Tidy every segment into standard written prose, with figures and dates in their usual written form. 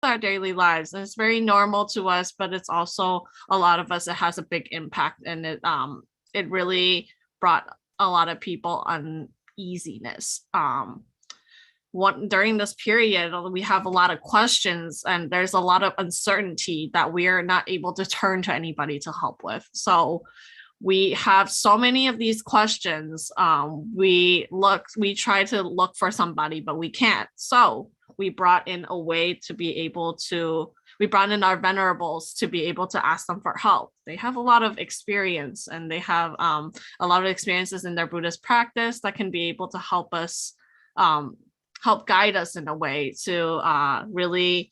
our daily lives. And it's very normal to us, but it's also a lot of us, it has a big impact, and it really brought a lot of people uneasiness. During this period, we have a lot of questions, and there's a lot of uncertainty that we are not able to turn to anybody to help with. So we have so many of these questions. We try to look for somebody, but we can't. So we brought in a way to be able to, we brought in our venerables to be able to ask them for help. They have a lot of experience, and they have a lot of experiences in their Buddhist practice that can be able to help us, help guide us in a way to really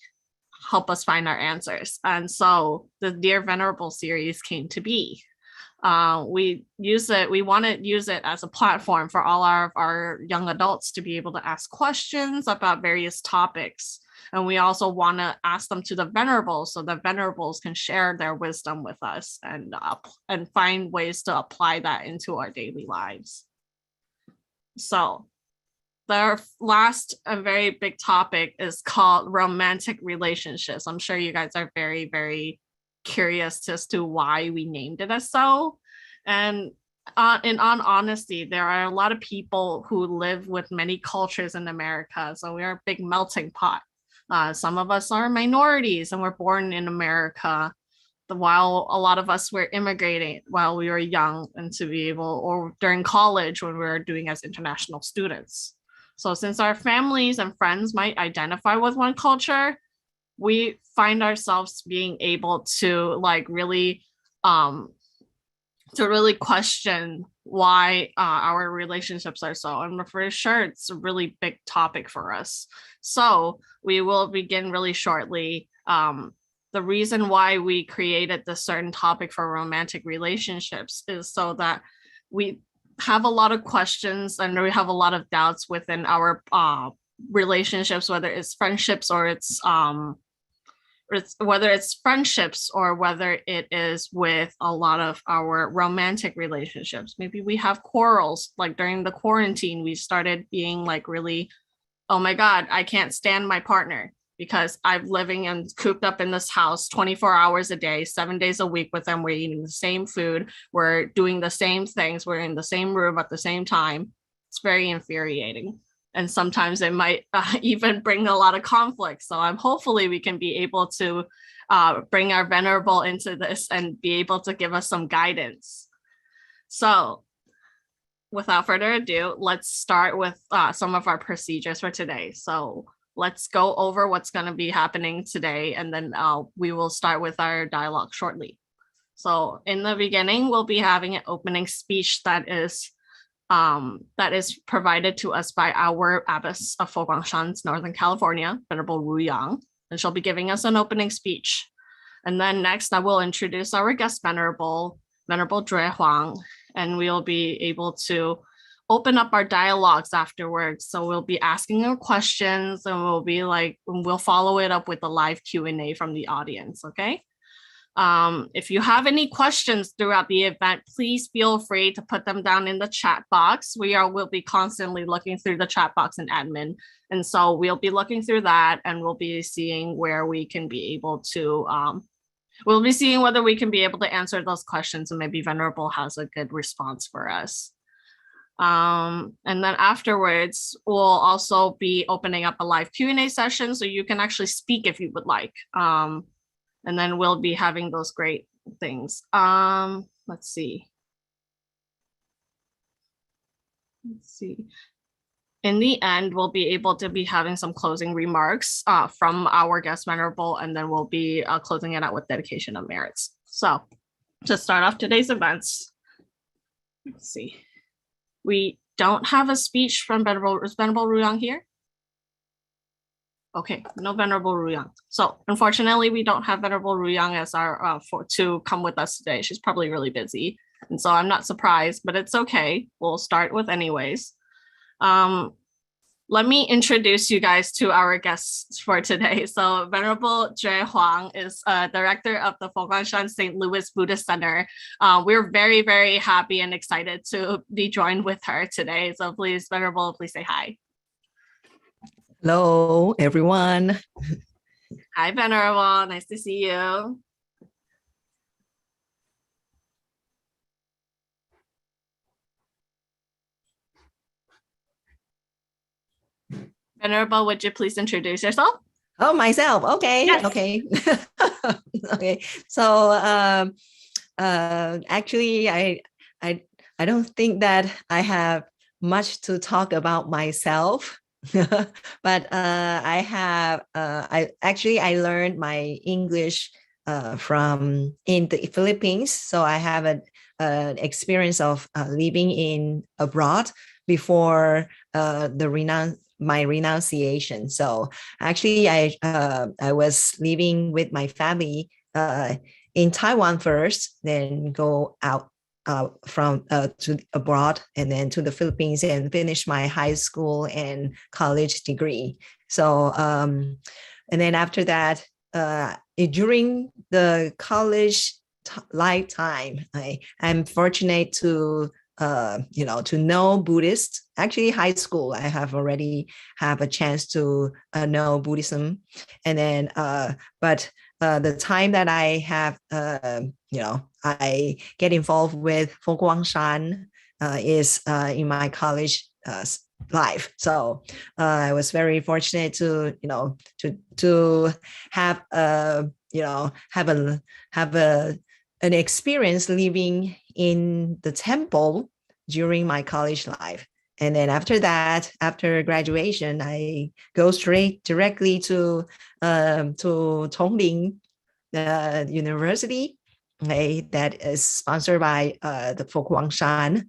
help us find our answers. And so the Dear Venerable series came to be. We want to use it as a platform for all our young adults to be able to ask questions about various topics. And we also want to ask them to the venerables, so the venerables can share their wisdom with us and find ways to apply that into our daily lives. So the last and very big topic is called romantic relationships. I'm sure you guys are very, very curious as to why we named it as so. And in all honesty, there are a lot of people who live with many cultures in America. So we are a big melting pot. Some of us are minorities and were born in America, while a lot of us were immigrating while we were young, and to be able, or during college when we were doing as international students. So since our families and friends might identify with one culture, we find ourselves being able to really question why our relationships are so. And for sure, it's a really big topic for us. So we will begin really shortly. The reason why we created this certain topic for romantic relationships is so that we have a lot of questions and we have a lot of doubts within our relationships, whether it's friendships or whether it's friendships or whether it is with a lot of our romantic relationships. Maybe we have quarrels. Like during the quarantine, we started being really, oh my God, I can't stand my partner because I'm living and cooped up in this house 24 hours a day, 7 days a week with them. We're eating the same food. We're doing the same things. We're in the same room at the same time. It's very infuriating. And sometimes it might even bring a lot of conflict. So hopefully we can be able to bring our venerable into this and be able to give us some guidance. So without further ado, let's start with some of our procedures for today. So let's go over what's going to be happening today, and then we will start with our dialogue shortly. So in the beginning, we'll be having an opening speech that is provided to us by our abbess of Foguangshan's Northern California, Venerable Ru Yang, and she'll be giving us an opening speech. And then next, I will introduce our guest venerable, Venerable Zhui Huang, and we'll be able to open up our dialogues afterwards. So we'll be asking her questions, and we'll follow it up with a live Q&A from the audience, okay? If you have any questions throughout the event, please feel free to put them down in the chat box. We'll be constantly looking through the chat box in admin. And so we'll be looking through that, and we'll be seeing where we can be able to, we'll be seeing whether we can be able to answer those questions, and maybe Venerable has a good response for us. And then afterwards, we'll also be opening up a live Q&A session, so you can actually speak if you would like. And then we'll be having those great things. Let's see. In the end, we'll be able to be having some closing remarks from our guest venerable, and then we'll be closing it out with dedication of merits. So to start off today's events, let's see. We don't have a speech from Venerable. Is Venerable Ru Yang here? Okay, no Venerable Ru Yang. So unfortunately, we don't have Venerable Ru Yang as our to come with us today. She's probably really busy, and so I'm not surprised, but it's okay. We'll start with anyways. Let me introduce you guys to our guests for today. So Venerable Zhui Huang is director of the Foguangshan St. Louis Buddhist Center. We're very, very happy and excited to be joined with her today. So please, Venerable, please say hi. Hello, everyone. Hi, Venerable. Nice to see you. Venerable, would you please introduce yourself? Oh, myself. Okay. Yes. Okay. Okay. So actually, I don't think that I have much to talk about myself, but I learned my English from in the Philippines. So I have an experience of living in abroad before my renunciation. So actually, I was living with my family in Taiwan first, then go out from to abroad and then to the Philippines and finish my high school and college degree. So and then after that, during the college lifetime, I'm fortunate to to know Buddhist. Actually, high school, I have already have a chance to know Buddhism, and then but the time that I have, I get involved with Fo Guangshan is in my college life. So I was very fortunate to to have an experience living in the temple during my college life. And then after that, after graduation, I go directly to Tongling University, okay, that is sponsored by the Fo Guangshan.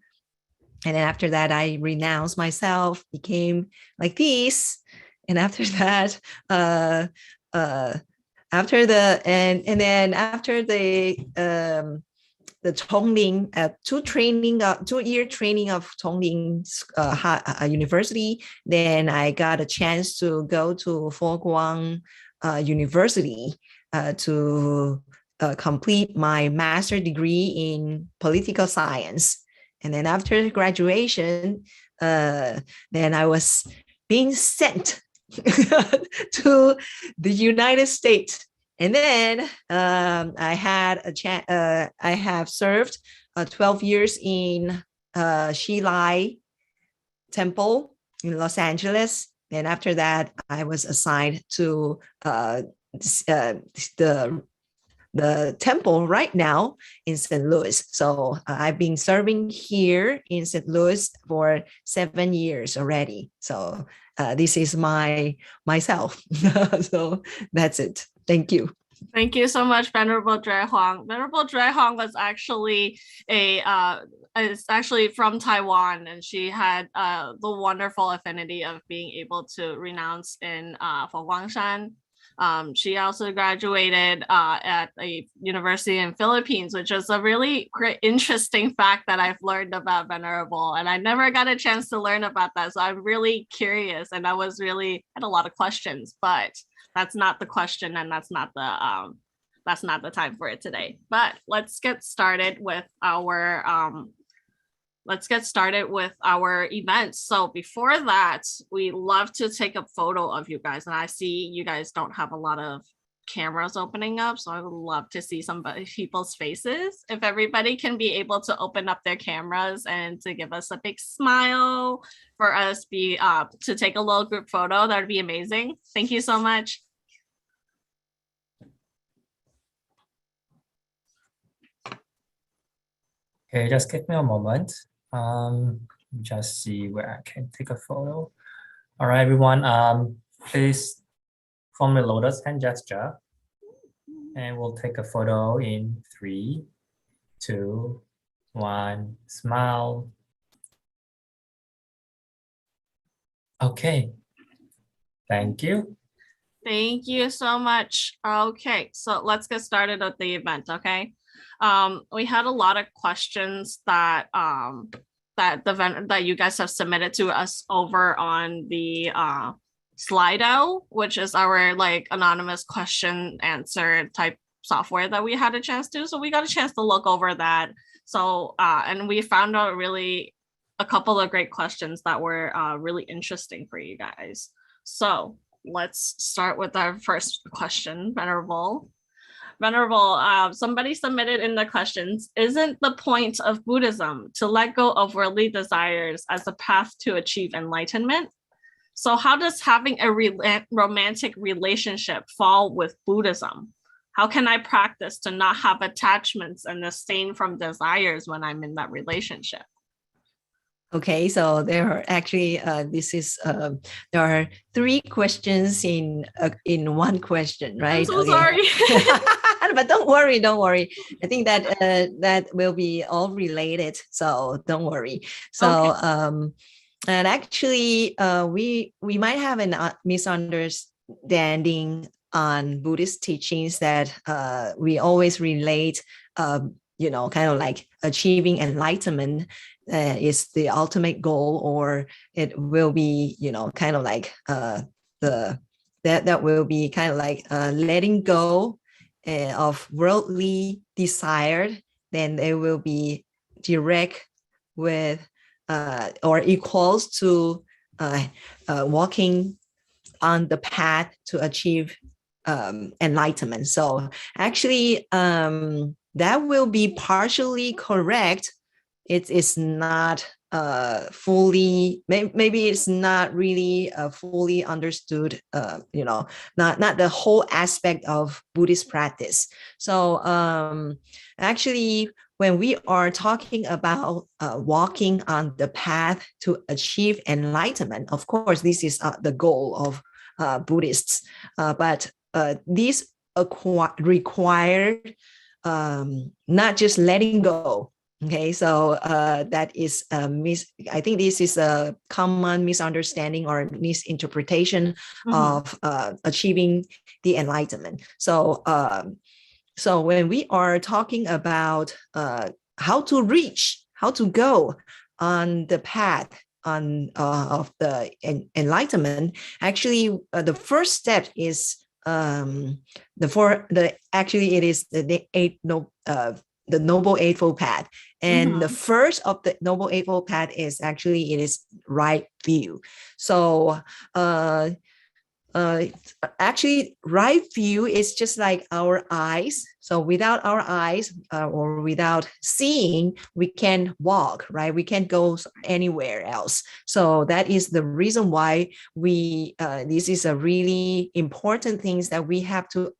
And then after that, I renounced myself, became like this. And after that, after the and then after the Tongling 2-year training of Tongling University, then I got a chance to go to Fo Guang University to complete my master's degree in political science. And then after graduation, then I was being sent to the United States. And then I had a chance. I have served 12 years in Shilai Temple in Los Angeles. And after that, I was assigned to the temple right now in St. Louis. So I've been serving here in St. Louis for 7 years already. So this is myself. So that's it. Thank you. Thank you so much, Venerable Dre Huang. Venerable Dre Huang was actually is actually from Taiwan, and she had the wonderful affinity of being able to renounce in Fo Guangshan. She also graduated at a university in Philippines, which is a really great, interesting fact that I've learned about Venerable, and I never got a chance to learn about that. So I'm really curious, and I had a lot of questions, but that's not the question, and that's not the time for it today. But let's get started with our events. So before that, we love to take a photo of you guys. And I see you guys don't have a lot of cameras opening up, so I would love to see some people's faces. If everybody can be able to open up their cameras and to give us a big smile for us to take a little group photo, that would be amazing. Thank you so much. Okay, just give me a moment. Just see where I can take a photo. All right, everyone. Please form the lotus hand gesture, and we'll take a photo in 3, 2, 1. Smile. Okay. Thank you. Thank you so much. Okay, so let's get started with the event. Okay. We had a lot of questions that that you guys have submitted to us over on the Slido, which is our like anonymous question answer type software that we had a chance to. So we got a chance to look over that. So and we found out really a couple of great questions that were really interesting for you guys. So let's start with our first question, Venerable. Venerable, somebody submitted in the questions, isn't the point of Buddhism to let go of worldly desires as a path to achieve enlightenment? So how does having a romantic relationship fall with Buddhism? How can I practice to not have attachments and abstain from desires when I'm in that relationship? Okay, so there are actually there are 3 questions in one question, right? I'm so okay. sorry. But don't worry. I think that that will be all related, so don't worry. So okay. And actually, we might have a misunderstanding on Buddhist teachings that we always relate, kind of like achieving enlightenment is the ultimate goal, or it will be, kind of like that will be kind of like letting go of worldly desire. Then they will be direct with or equals to walking on the path to achieve enlightenment. So actually, that will be partially correct. It is not fully, maybe it's not really fully understood, not the whole aspect of Buddhist practice. So actually, when we are talking about walking on the path to achieve enlightenment, of course, this is the goal of Buddhists, but these require not just letting go. Okay, so that is I think this is a common misunderstanding or misinterpretation of achieving the enlightenment. So so when we are talking about how to go on the path of the enlightenment, actually the first step is it is the Noble Eightfold Path. And the first of the Noble Eightfold Path is actually, it is right view. So actually, right view is just like our eyes. So without our eyes or without seeing, we can walk, right? We can't go anywhere else. So that is the reason why this is a really important thing that we have to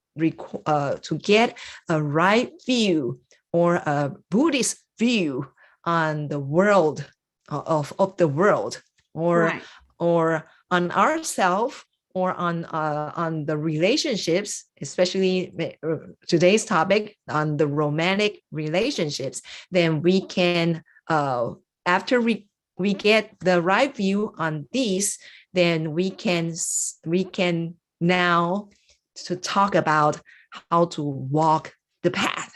get a right view or a Buddhist view on the world of the world, or on ourselves, or on the relationships, especially today's topic on the romantic relationships. Then we can after we get the right view on these, then we can now to talk about how to walk the path.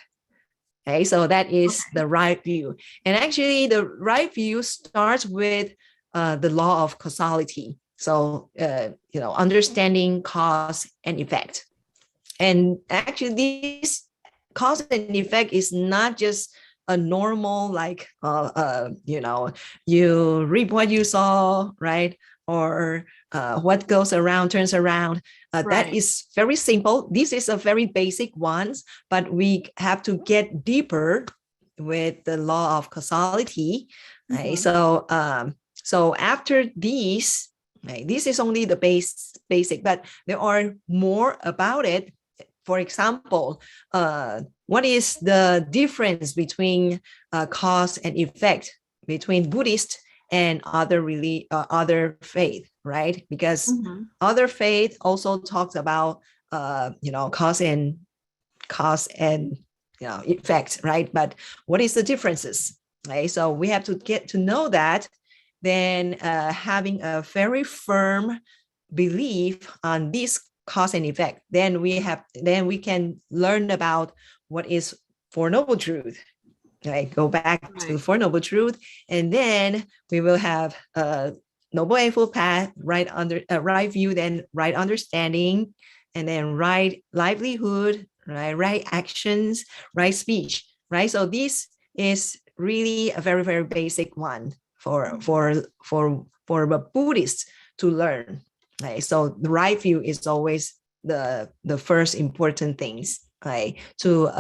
Okay, so that is the right view. And actually, the right view starts with the law of causality. So, understanding cause and effect. And actually, this cause and effect is not just a normal, like, you reap what you sow, right? Or what goes around turns around. That is very simple. This is a very basic one, but we have to get deeper with the law of causality. Right? So after these, right, this is only the basic, but there are more about it. For example, what is the difference between cause and effect between Buddhist and other faith, right? Because other faith also talks about cause and effect, right? But what is the differences, right? So we have to get to know that. Then having a very firm belief on this cause and effect, then we can learn about what is Four Noble Truth. Right, go back to Four Noble Truth, and then we will have Noble Eightfold Path, right view, then right understanding, and then right livelihood, right actions, right speech, right. So this is really a very, very basic one for a Buddhist to learn. Right? So the right view is always the first important things, right? To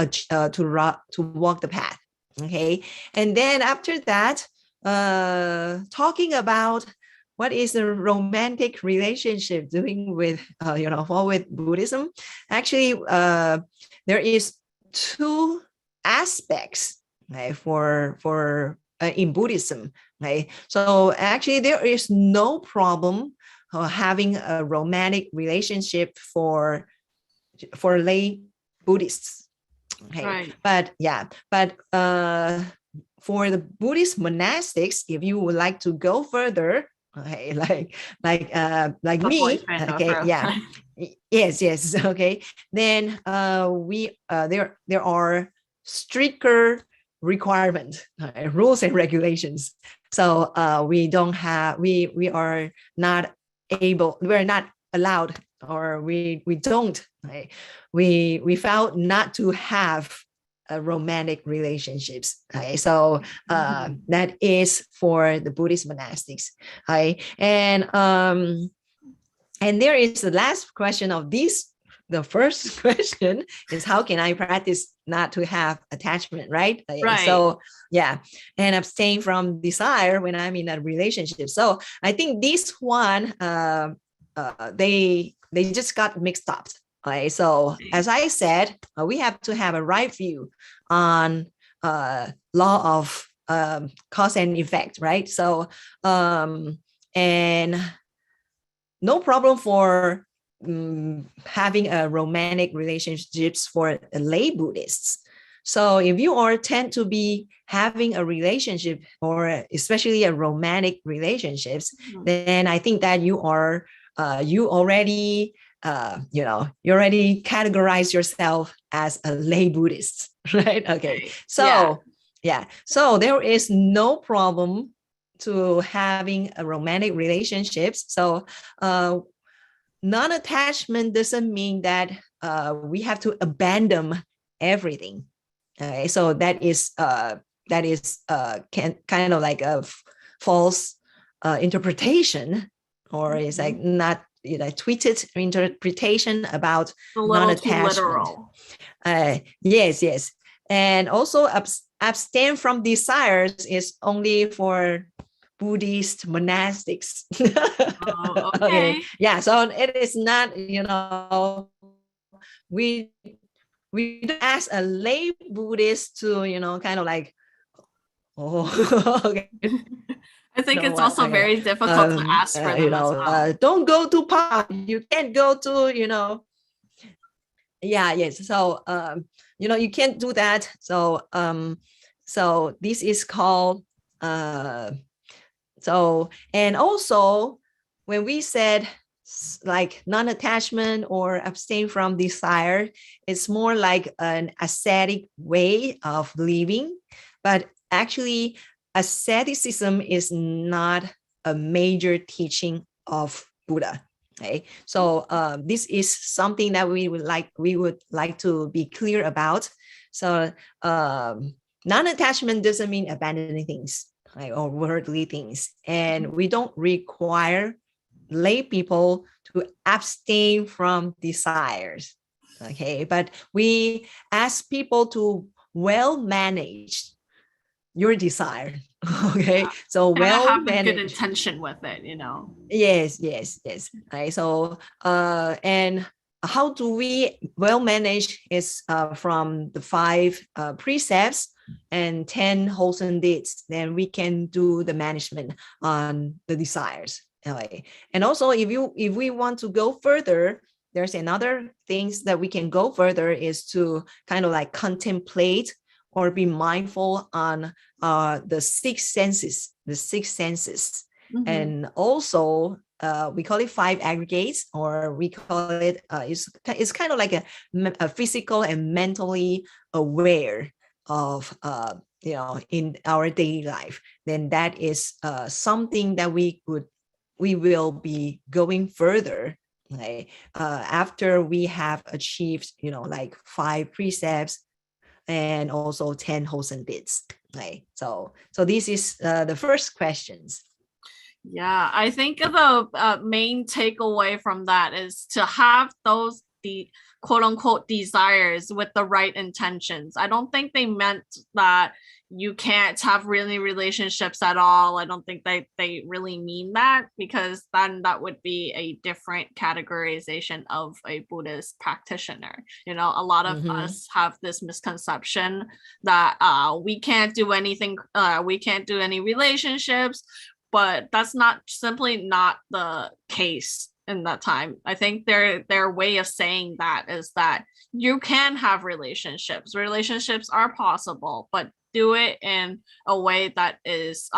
walk the path. Okay, and then after that, talking about what is a romantic relationship doing with with Buddhism. Actually, there is two aspects, right, for in Buddhism, right? So actually, there is no problem having a romantic relationship for lay Buddhists. Okay, Right. but for the Buddhist monastics, if you would like to go further, okay, like me, okay, yeah, yes, okay, then there are stricter requirements, rules and regulations. So we're not allowed, or we don't, right? We found not to have romantic relationships. Okay, so that is for the Buddhist monastics. Okay, and there is the last question of this. The first question is, how can I practice not to have attachment, right? Right. So yeah, and abstain from desire when I'm in a relationship. So I think this one, they just got mixed up. Okay, so as I said, we have to have a right view on law of cause and effect, right? So and no problem for having a romantic relationships for lay Buddhists. So if you tend to be having a relationship, or especially a romantic relationships, then I think that you already categorize yourself as a lay Buddhist, right? Okay, so so there is no problem to having a romantic relationships. So non-attachment doesn't mean that we have to abandon everything. Okay, so that is kind of like a false interpretation, or it's like not tweeted interpretation about non-attachment. Yes, and also abstain from desires is only for Buddhist monastics. Okay. Yeah, so it is not, we don't ask a lay Buddhist to, kind of like, okay. I think it's also very difficult to ask for them as well. Don't go to park. You can't go to, yes. So, you can't do that. So, so this is called, and also when we said like non-attachment or abstain from desire, it's more like an ascetic way of living. But actually, asceticism is not a major teaching of Buddha. Okay, so this is something that we would like to be clear about. So non-attachment doesn't mean abandoning things, right, or worldly things, and we don't require lay people to abstain from desires. Okay, but we ask people to well manage your desire. Okay, so well have manage. a good intention with it, Yes. Okay, so and how do we well manage is from the 5 precepts and 10 wholesome deeds. Then we can do the management on the desires. Okay. And also, if we want to go further, there's another things that we can go further is to kind of like contemplate or be mindful on the 6 senses, and also we call it 5 aggregates, or we call it it's kind of like a physical and mentally aware of in our daily life. Then that is something that we will be going further, right? After we have achieved like 5 precepts and also 10 wholesome deeds, right? So this is the first questions. Yeah, I think the main takeaway from that is to have those the quote unquote desires with the right intentions. I don't think they meant that you can't have really relationships at all. I don't think they really mean that, because then that would be a different categorization of a Buddhist practitioner. You know, a lot of us have this misconception that we can't do anything, we can't do any relationships, but that's simply not the case in that time. I think their way of saying that is that you can have relationships. Relationships are possible, but do it in a way that is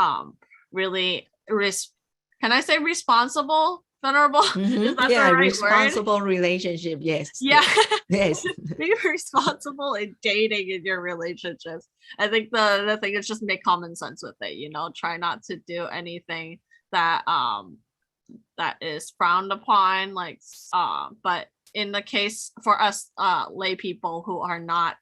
really can I say responsible, Venerable? Is that the right responsible word? Relationship. Yes. Yeah. Yes. Be responsible in dating in your relationships. I think the thing is just make common sense with it, you know, try not to do anything that that is frowned upon, like but in the case for us lay people who are not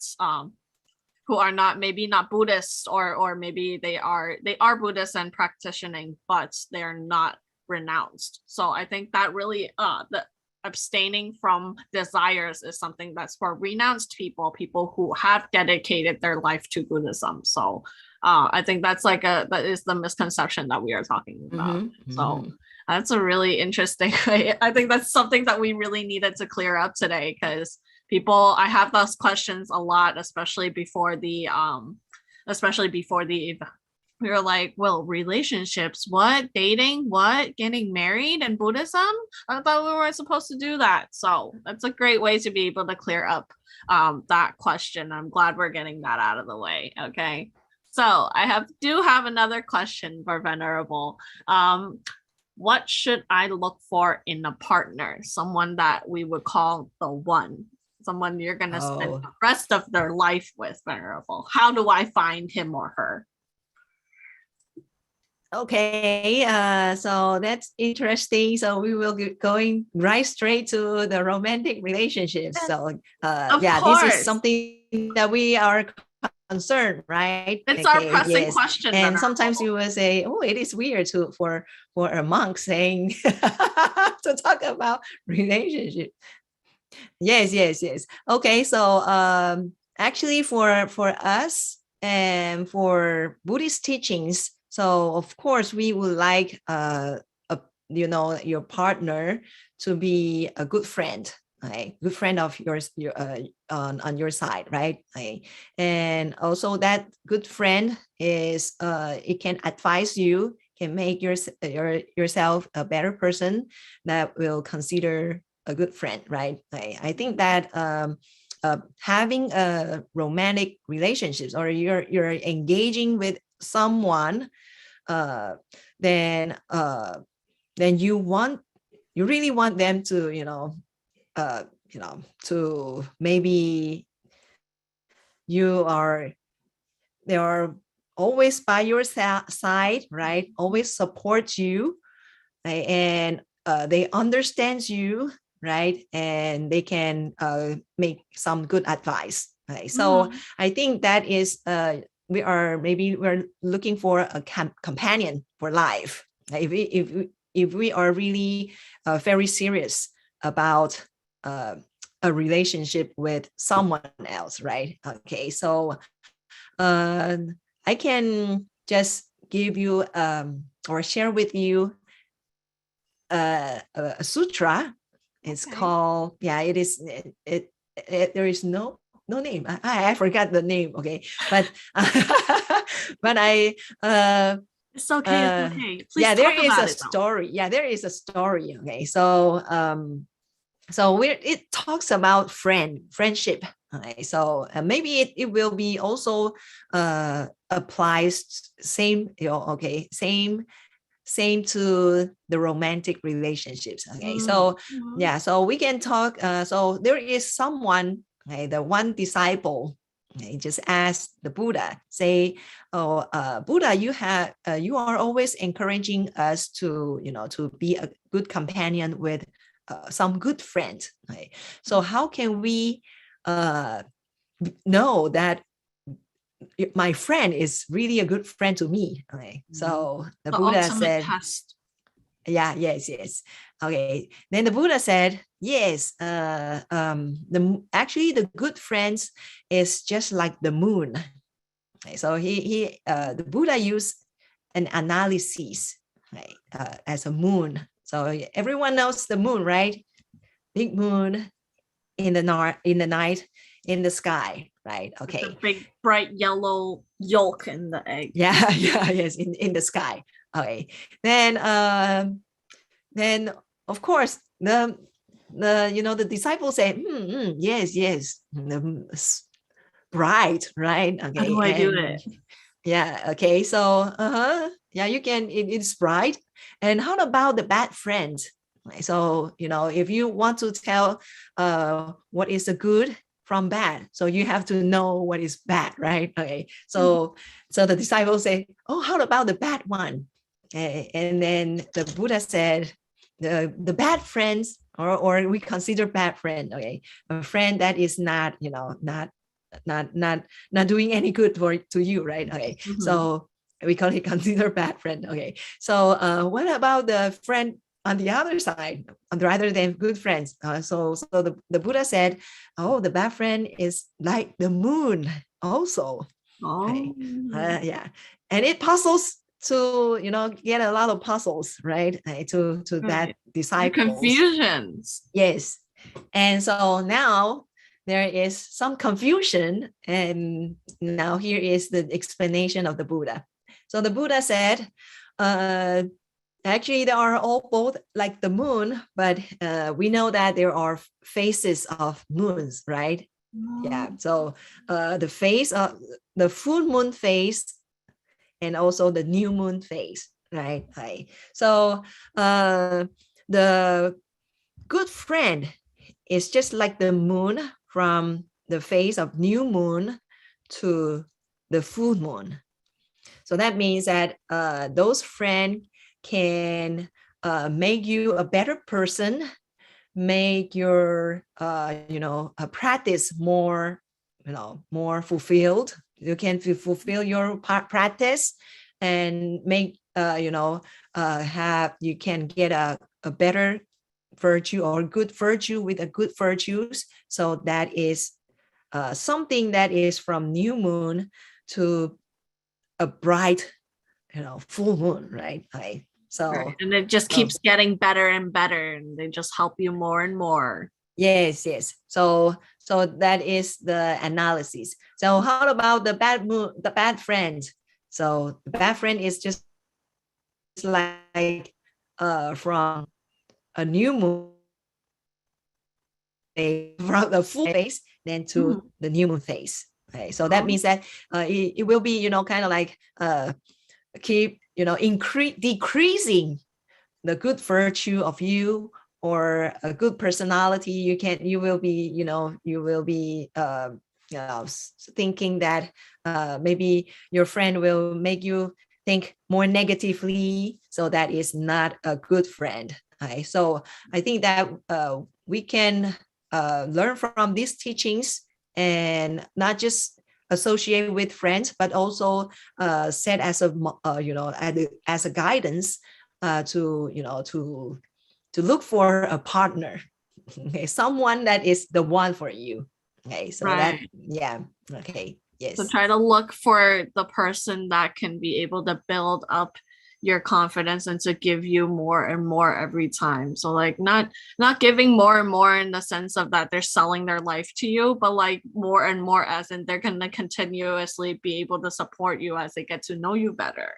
maybe not Buddhists, or maybe they are Buddhists and practicing, but they're not renounced. So I think that really the abstaining from desires is something that's for renounced people who have dedicated their life to Buddhism. So I think that's that is the misconception that we are talking about. So that's a really interesting way. I think that's something that we really needed to clear up today, because I have those questions a lot, especially before the we were like, well, relationships, what? Dating, what? Getting married in Buddhism? I thought we weren't supposed to do that. So that's a great way to be able to clear up that question. I'm glad we're getting that out of the way. Okay. So I do have another question for Venerable. What should I look for in a partner? Someone that we would call the one. Someone you're going to spend the rest of their life with, Venerable. How do I find him or her? Okay, so that's interesting. So we will be going right straight to the romantic relationships. So this is something that we are concerned, right? It's our pressing question. And sometimes you will say, oh, it is weird for a monk saying to talk about relationship. Yes. Okay, so actually for us and for Buddhist teachings, so of course we would like your partner to be a good friend, right? Good friend of yours, on your side, right? Right? And also that good friend is it can advise you, can make yourself a better person, that will consider a good friend, right? I think that having a romantic relationships, or you're engaging with someone, then you really want them to to maybe they are always by your side, right? Always support you, right? And they understand you, right? And they can make some good advice, right? So I think that is we're looking for a companion for life. If we are really very serious about a relationship with someone else, right? Okay, so I can just give you or share with you a sutra. It's called, it is there is no name. I forgot the name. Okay, but but it's okay. It's okay. Please there is a story. Yeah, there is a story. Okay, so it talks about friendship. Okay, so maybe it will be also applies same to the romantic relationships. Okay, so so we can talk. So there is someone, okay, the one disciple, okay, just asked the Buddha, say, "Oh, Buddha, you are always encouraging us to be a good companion with some good friend. Right? So how can we know that my friend is really a good friend to me?" Right? So the Buddha said, Yeah, yes. Okay. Then the Buddha said, yes, actually the good friends is just like the moon. Okay, so the Buddha used an analysis, right, as a moon. So everyone knows the moon, right? Big moon in the night, in the sky, right? Okay. The big bright yellow yolk in the egg. Yeah, yes, in the sky. Okay. Then of course the disciples say, yes, bright, right? Okay. How do I do it? Yeah. Okay. So yeah, you can. It's bright. And how about the bad friends? So if you want to tell what is a good from bad, so you have to know what is bad, right? Okay. So the disciples say, oh, how about the bad one? Okay. And then the Buddha said, the bad friends, or we consider bad friend, okay, a friend that is not doing any good to you, right? Okay. So we call it consider bad friend. Okay. So what about the friend on the other side, rather than good friends? So the Buddha said, oh, the bad friend is like the moon also. Okay. Yeah. And it puzzles to get a lot of puzzles, right? To that disciple confusions. Yes. And so now there is some confusion, and now here is the explanation of the Buddha. So the Buddha said, actually they are all both like the moon, but we know that there are phases of moons, right? Yeah. So the phase of the full moon phase and also the new moon phase, right? So the good friend is just like the moon from the phase of new moon to the full moon. So that means that those friends can make you a better person, make your practice more fulfilled. You can fulfill your practice and make you can get a better virtue or good virtue with a good virtues. So that is something that is from new moon to a bright full moon, right? So right. And it just keeps getting better and better, and they just help you more and more. Yes. So that is the analysis. So how about the bad friend? So the bad friend is just like from a new moon, from the full phase then to the new moon phase. Okay, so that means that it will be kind of like keep decreasing the good virtue of you, or a good personality. You will be thinking that maybe your friend will make you think more negatively, so that is not a good friend. Okay? So I think that we can learn from these teachings and not just associate with friends, but also set as a as a guidance to look for a partner, okay, someone that is the one for you. Okay, so right. Okay, yes. So try to look for the person that can be able to build up your confidence and to give you more and more every time. So like not giving more and more in the sense of that they're selling their life to you, but like more and more as in they're going to continuously be able to support you as they get to know you better.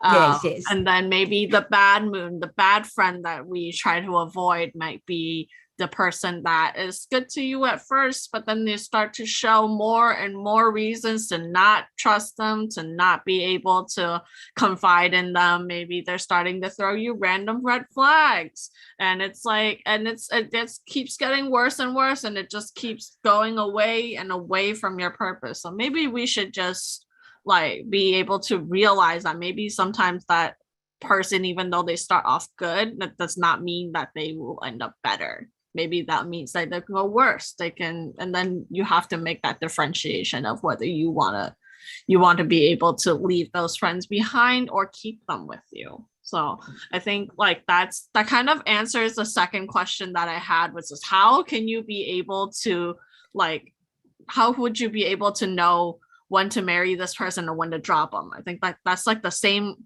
Yes. And then maybe the bad moon, the bad friend that we try to avoid might be the person that is good to you at first, but then they start to show more and more reasons to not trust them, to not be able to confide in them. Maybe they're starting to throw you random red flags, and it's like, and it just keeps getting worse and worse, and it just keeps going away and away from your purpose. So maybe we should just like be able to realize that maybe sometimes that person, even though they start off good, that does not mean that they will end up better. Maybe that means that they can go worse. They can, and then you have to make that differentiation of whether you want to be able to leave those friends behind or keep them with you. So I think like that kind of answers the second question that I had, which is how can you be able to like, how would you be able to know when to marry this person or when to drop them? I think that's like the same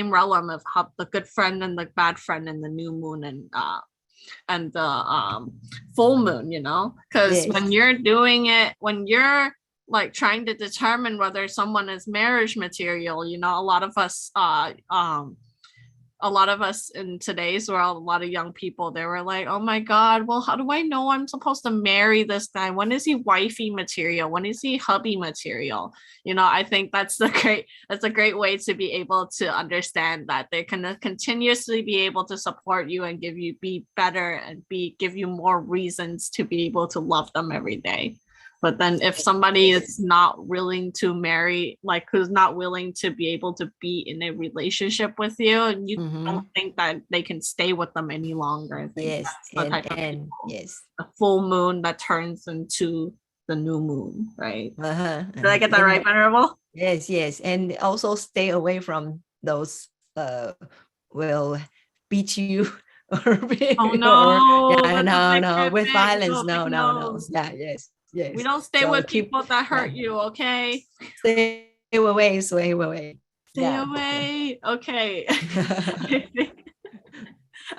realm of how the good friend and the bad friend and the new moon and the full moon, you know, because when you're doing it, when you're like trying to determine whether someone is marriage material, you know, a lot of us in today's world, a lot of young people, they were like, oh my God, well, how do I know I'm supposed to marry this guy? When is he wifey material? When is he hubby material? You know, I think that's a great way to be able to understand that they're going to continuously be able to support you and be better and give you more reasons to be able to love them every day. But then if somebody is not willing to marry, like who's not willing to be able to be in a relationship with you, and you don't think that they can stay with them any longer. I think that's the type of people. The full moon that turns into the new moon, right? Did I get that right, Venerable? Yes. And also stay away from those will beat you or no, with violence. No. Yeah, yes. We don't stay with people that hurt you, okay? Stay away. Stay away. Okay. I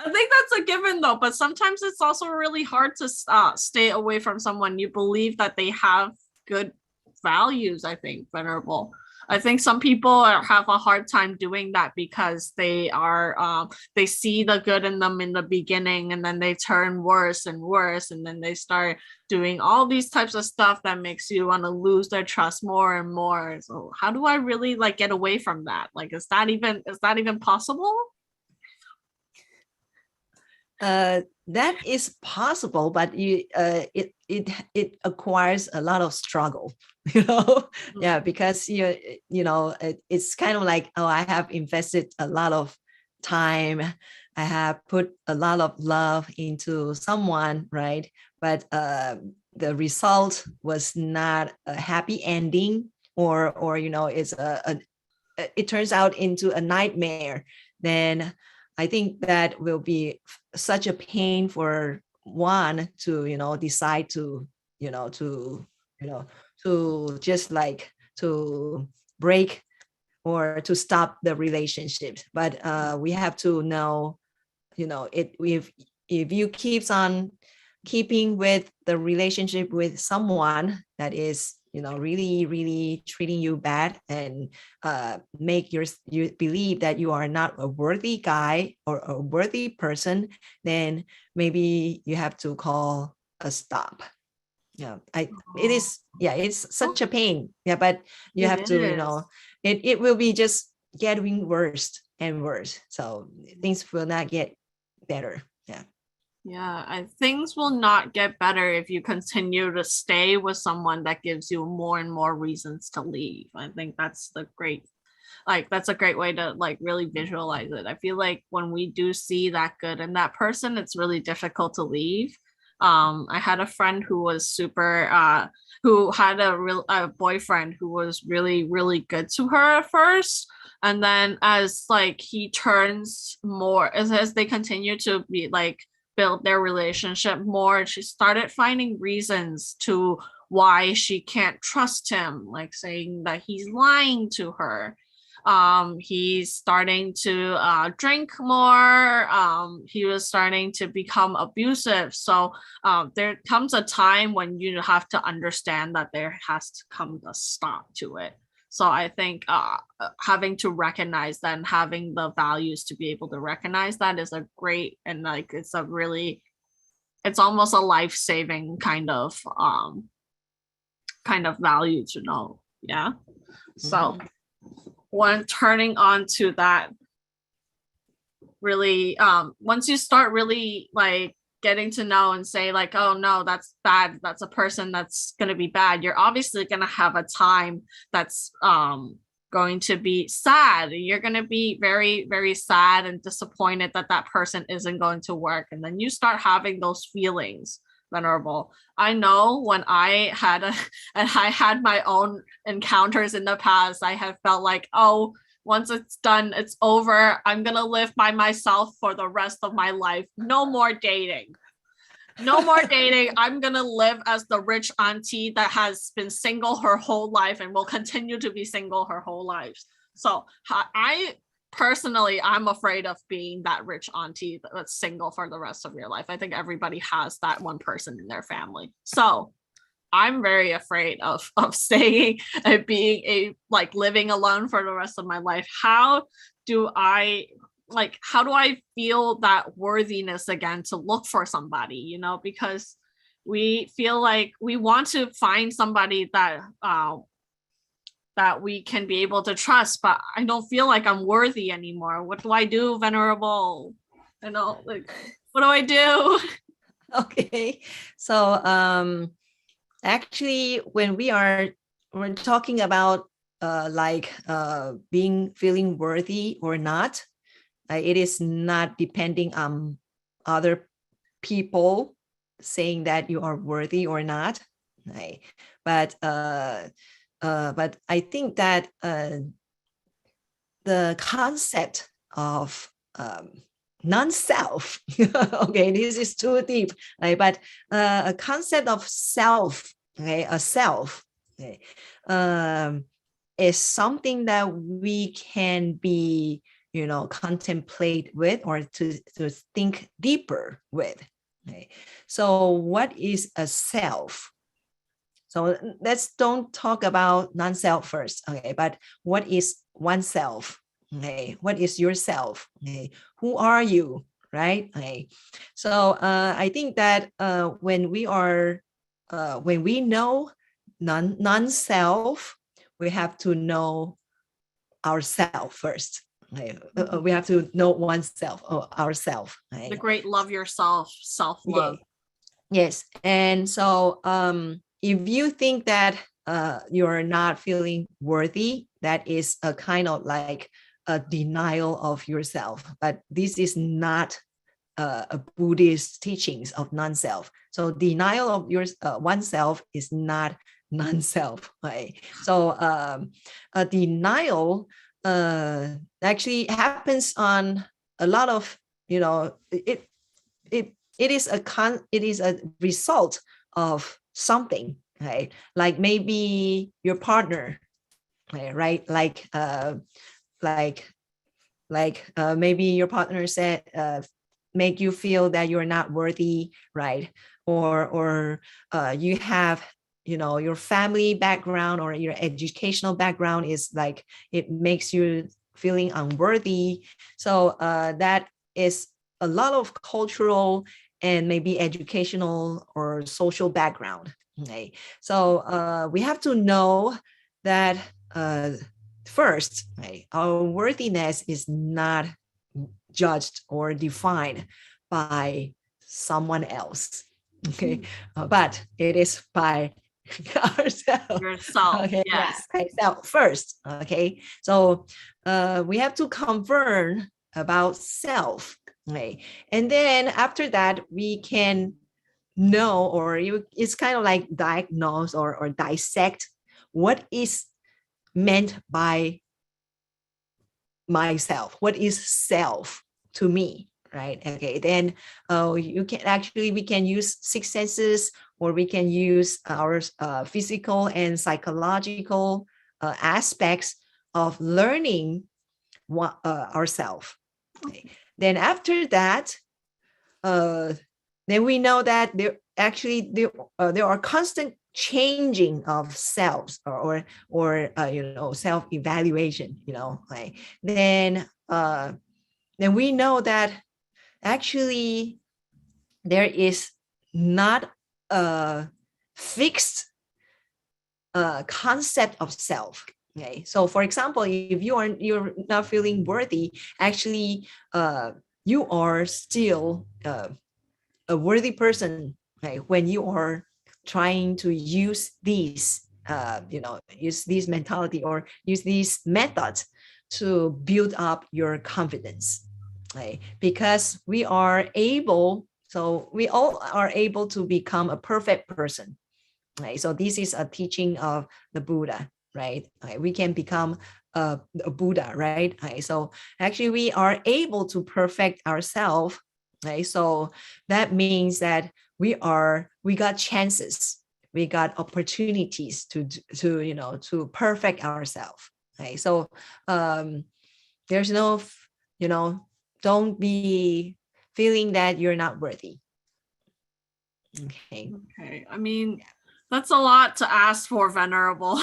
think that's a given though, but sometimes it's also really hard to stay away from someone you believe that they have good values, I think, Venerable. I think some people have a hard time doing that because they see the good in them in the beginning, and then they turn worse and worse, and then they start doing all these types of stuff that makes you want to lose their trust more and more. So how do I really like get away from that? Like, is that even possible? That is possible, but it acquires a lot of struggle, you know. Yeah, because you know it's kind of like, oh, I have invested a lot of time, I have put a lot of love into someone, right? But the result was not a happy ending, or you know, it turns out into a nightmare. Then I think that will be such a pain for one to, you know, decide to just like to break or to stop the relationship. But we have to know, you know, if you keeps on keeping with the relationship with someone that is, you know, really, really treating you bad and make you believe that you are not a worthy guy or a worthy person, then maybe you have to call a stop. Yeah, it's such a pain. Yeah, but you have to, you know, it will be just getting worse and worse. So things will not get better. Yeah, things will not get better if you continue to stay with someone that gives you more and more reasons to leave. I think that's a great way to like really visualize it. I feel like when we do see that good in that person, it's really difficult to leave. I had a friend who was who had a boyfriend who was really, really good to her at first. And then as like he turns more, as they continue to be like build their relationship more, she started finding reasons to why she can't trust him, like saying that he's lying to her. He's starting to drink more. He was starting to become abusive. So there comes a time when you have to understand that there has to come a stop to it. So I think having to recognize that and having the values to be able to recognize that is a great, and like it's almost a life-saving kind of value to know. Yeah. So when turning on to that, really once you start really like getting to know and say like, oh no, that's bad, that's a person that's going to be bad, you're obviously going to have a time that's going to be sad. You're going to be very, very sad and disappointed that that person isn't going to work, and then you start having those feelings. Venerable, I know when I had my own encounters in the past, I have felt like, oh, once it's done, it's over. I'm going to live by myself for the rest of my life. No more dating. No more dating. I'm going to live as the rich auntie that has been single her whole life and will continue to be single her whole life. So I'm afraid of being that rich auntie that's single for the rest of your life. I think everybody has that one person in their family. So I'm very afraid of staying and being living alone for the rest of my life. How do I feel that worthiness again to look for somebody, because we feel like we want to find somebody that we can be able to trust, but I don't feel like I'm worthy anymore. What do I do, Venerable? What do I do? Okay. So actually, when we're talking about feeling worthy or not, it is not depending on other people saying that you are worthy or not, right? But I think that the concept of non-self, okay, this is too deep, right? But a concept of self, okay, a self, okay, is something that we can be, contemplate with or to think deeper with. Okay? So what is a self? So let's don't talk about non-self first, okay? But what is oneself? Okay, what is yourself? Okay, who are you? Right? Okay, so I think that when we know non-self, we have to know ourselves first. Okay? We have to know oneself or ourselves. Okay? The great love yourself, self-love. Okay. Yes, and so if you think that you're not feeling worthy, that is a kind of like a denial of yourself. But this is not a Buddhist teachings of non-self. So denial of oneself is not non-self. Right? So a denial actually happens on a lot of, it is a result of something, right? Like maybe your partner, right? Maybe your partner said make you feel that you're not worthy, right? Or you have, your family background or your educational background is like it makes you feeling unworthy. So that is a lot of cultural and maybe educational or social background. Okay, so we have to know that first, right, our worthiness is not judged or defined by someone else. Okay, but it is by ourselves. Yourself. Okay, Yes. myself first. Okay, so we have to confirm about self. Okay, and then after that we can know, or it's kind of like diagnose or dissect what is meant by myself, what is self to me, right? Okay, then we can use six senses, or we can use our physical and psychological aspects of learning ourselves. Okay. Then after that, then we know that there are constant changing of selves or self-evaluation. Like then we know that actually there is not a fixed concept of self. Okay, so for example, if you're not feeling worthy, actually you are still a worthy person, okay, when you are trying to use these use this mentality or use these methods to build up your confidence, okay? Because we all are able to become a perfect person, right? So this is a teaching of the Buddha, right? Okay, we can become a Buddha, right? Okay, so actually we are able to perfect ourselves. Okay, so that means that we got chances, we got opportunities to perfect ourselves. Okay, so there's no, don't be feeling that you're not worthy. Okay. I mean, that's a lot to ask for, Venerable.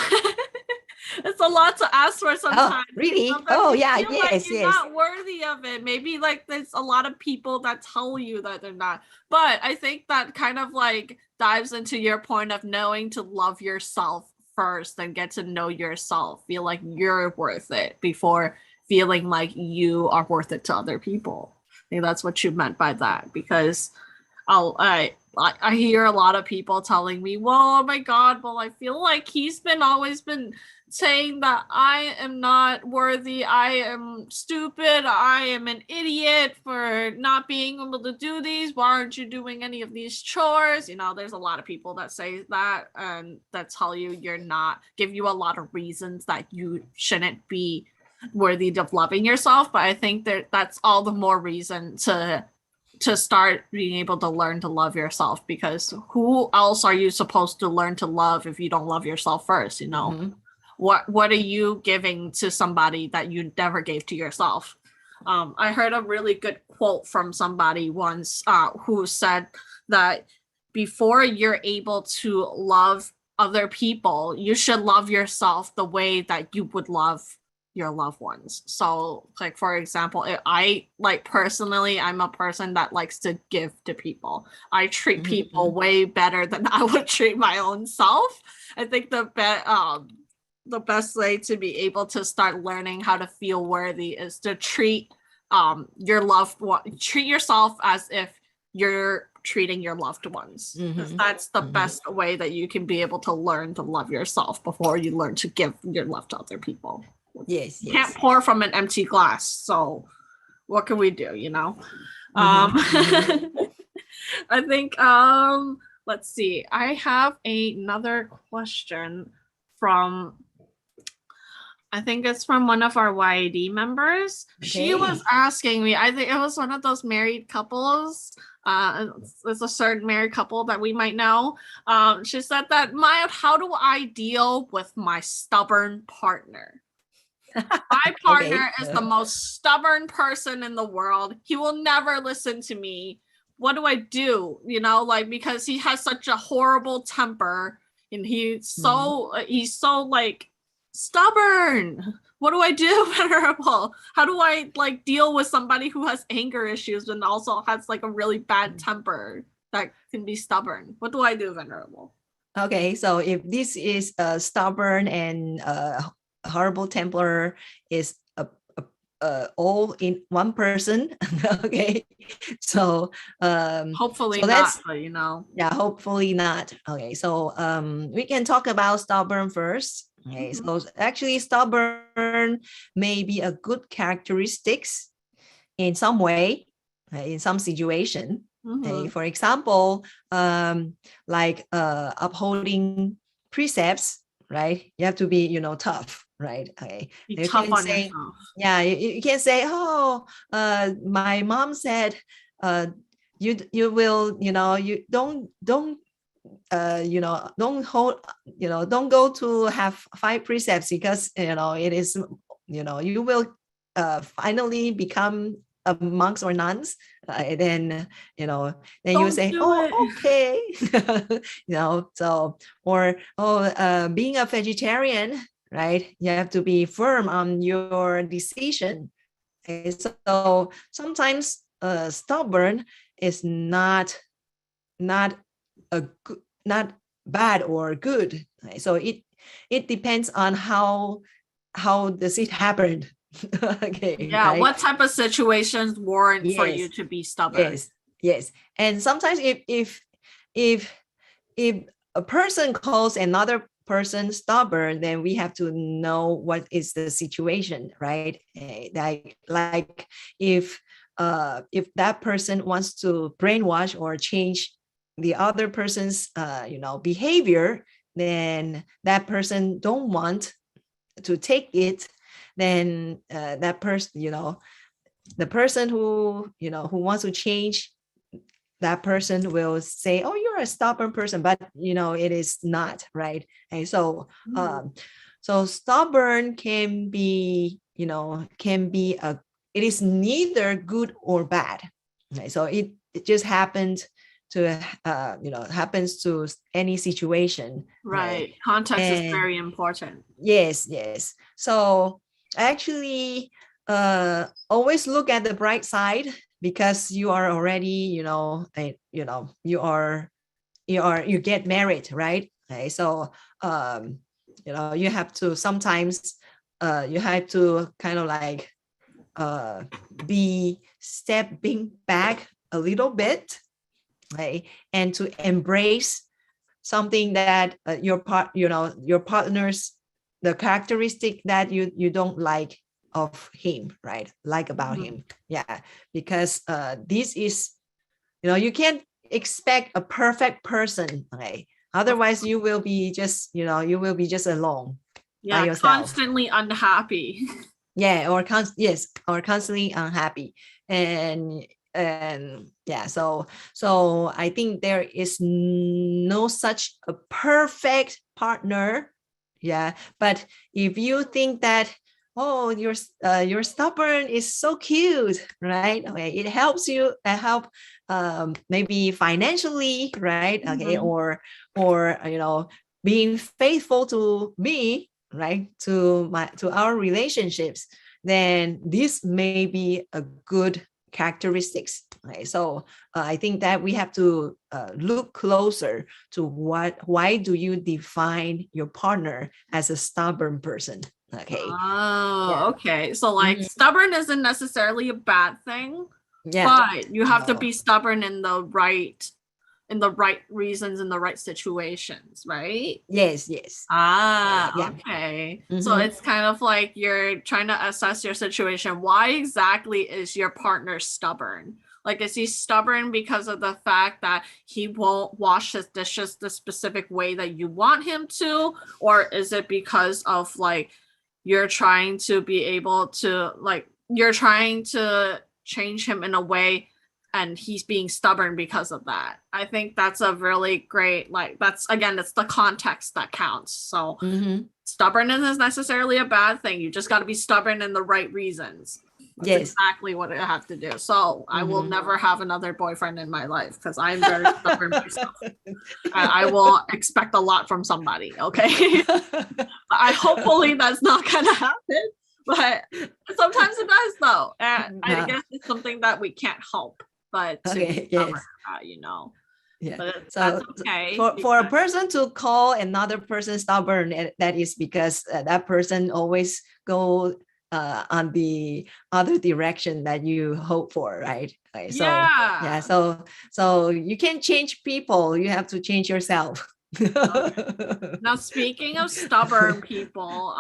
It's a lot to ask for sometimes. Oh, really? Sometimes yeah, you feel yes, like you're yes. not worthy of it. Maybe like there's a lot of people that tell you that they're not. But I think that kind of like dives into your point of knowing to love yourself first and get to know yourself. Feel like you're worth it before feeling like you are worth it to other people. I think that's what you meant by that, because I hear a lot of people telling me, well, oh my God, well, I feel like he's always been saying that I am not worthy, I am stupid, I am an idiot for not being able to do these. Why aren't you doing any of these chores? There's a lot of people that say that and that tell you you're not, give you a lot of reasons that you shouldn't be worthy of loving yourself. But I think that's all the more reason to start being able to learn to love yourself, because who else are you supposed to learn to love if you don't love yourself first? Mm-hmm. What are you giving to somebody that you never gave to yourself? I heard a really good quote from somebody once who said that before you're able to love other people, you should love yourself the way that you would love your loved ones. So like, for example, I like personally, I'm a person that likes to give to people. I treat people way better than I would treat my own self. I think the best way to be able to start learning how to feel worthy is to treat your loved one, treat yourself as if you're treating your loved ones. That's the best way that you can be able to learn to love yourself before you learn to give your love to other people. Yes, you can't pour from an empty glass, so what can we do? I think let's see, I have another question from, I think it's from one of our YAD members. Okay. She was asking me, I think it was one of those married couples. It's a certain married couple that we might know. She said that, how do I deal with my stubborn partner? My partner is the most stubborn person in the world. He will never listen to me. What do I do? Because he has such a horrible temper and he's so like stubborn. What do I do, Venerable? How do I like deal with somebody who has anger issues and also has like a really bad temper that can be stubborn? What do I do, Venerable? Okay, so if this is stubborn and horrible temper is all in one person, okay, so hopefully so not, but yeah, hopefully not. Okay, so we can talk about stubborn first. Okay, so actually stubborn may be a good characteristics in some way, in some situation. Okay, for example, like upholding precepts, right? You have to be, tough, right? Okay. Be tough on yourself. Yeah, you can't say, oh, my mom said, you will, you don't don't go to have 5 precepts because it is, you will finally become a monks or nuns. Then you say, oh, okay. So, or being a vegetarian, right? You have to be firm on your decision. Okay? So sometimes stubborn is not bad or good. Right? So it depends on how does it happen. Okay. Yeah. Right? What type of situations warrant for you to be stubborn? Yes. And sometimes if a person calls another person stubborn, then we have to know what is the situation, right? Like if that person wants to brainwash or change the other person's behavior, then that person don't want to take it, then that person, the person who wants to change, that person will say, oh, you're a stubborn person, but it is not, right? And so so stubborn can be it is neither good or bad, right? So it just happens to happens to any situation, right? Context is very important. Yes. So actually always look at the bright side, because you are already you get married, right? Okay, so you have to sometimes you have to kind of like be stepping back a little bit, right? And to embrace something that your partner's, the characteristic that you don't like of him, right? Like about him. Yeah, because this is, you can't expect a perfect person, okay? Otherwise you will be just alone by yourself, constantly unhappy. Yeah, or constantly unhappy. And yeah, so I think there is no such a perfect partner. Yeah, but if you think that, oh, you're stubborn is so cute, right? Okay, it helps you help maybe financially, right? Okay, or being faithful to me, right, to our relationships, then this may be a good characteristics, right? So I think that we have to look closer to why do you define your partner as a stubborn person? Okay. Okay, so like stubborn isn't necessarily a bad thing, but you have to be stubborn in the right reasons, in the right situations, right? Yes. Okay. So it's kind of like you're trying to assess your situation. Why exactly is your partner stubborn? Like, is he stubborn because of the fact that he won't wash his dishes the specific way that you want him to? Or is it because of like you're trying to be able to, like, you're trying to change him in a way and he's being stubborn because of that? I think that's a really great, like, that's, again, it's the context that counts. So stubbornness isn't necessarily a bad thing. You just got to be stubborn in the right reasons. That's exactly what I have to do. So I will never have another boyfriend in my life because I'm very stubborn myself. I will expect a lot from somebody, okay? Hopefully that's not gonna happen, but sometimes it does though. And I guess it's something that we can't help but to be stubborn about, Yeah. But so that's okay. For a person to call another person stubborn, that is because that person always go on the other direction that you hope for, right? Okay, so you can't change people, you have to change yourself. Now, speaking of stubborn people,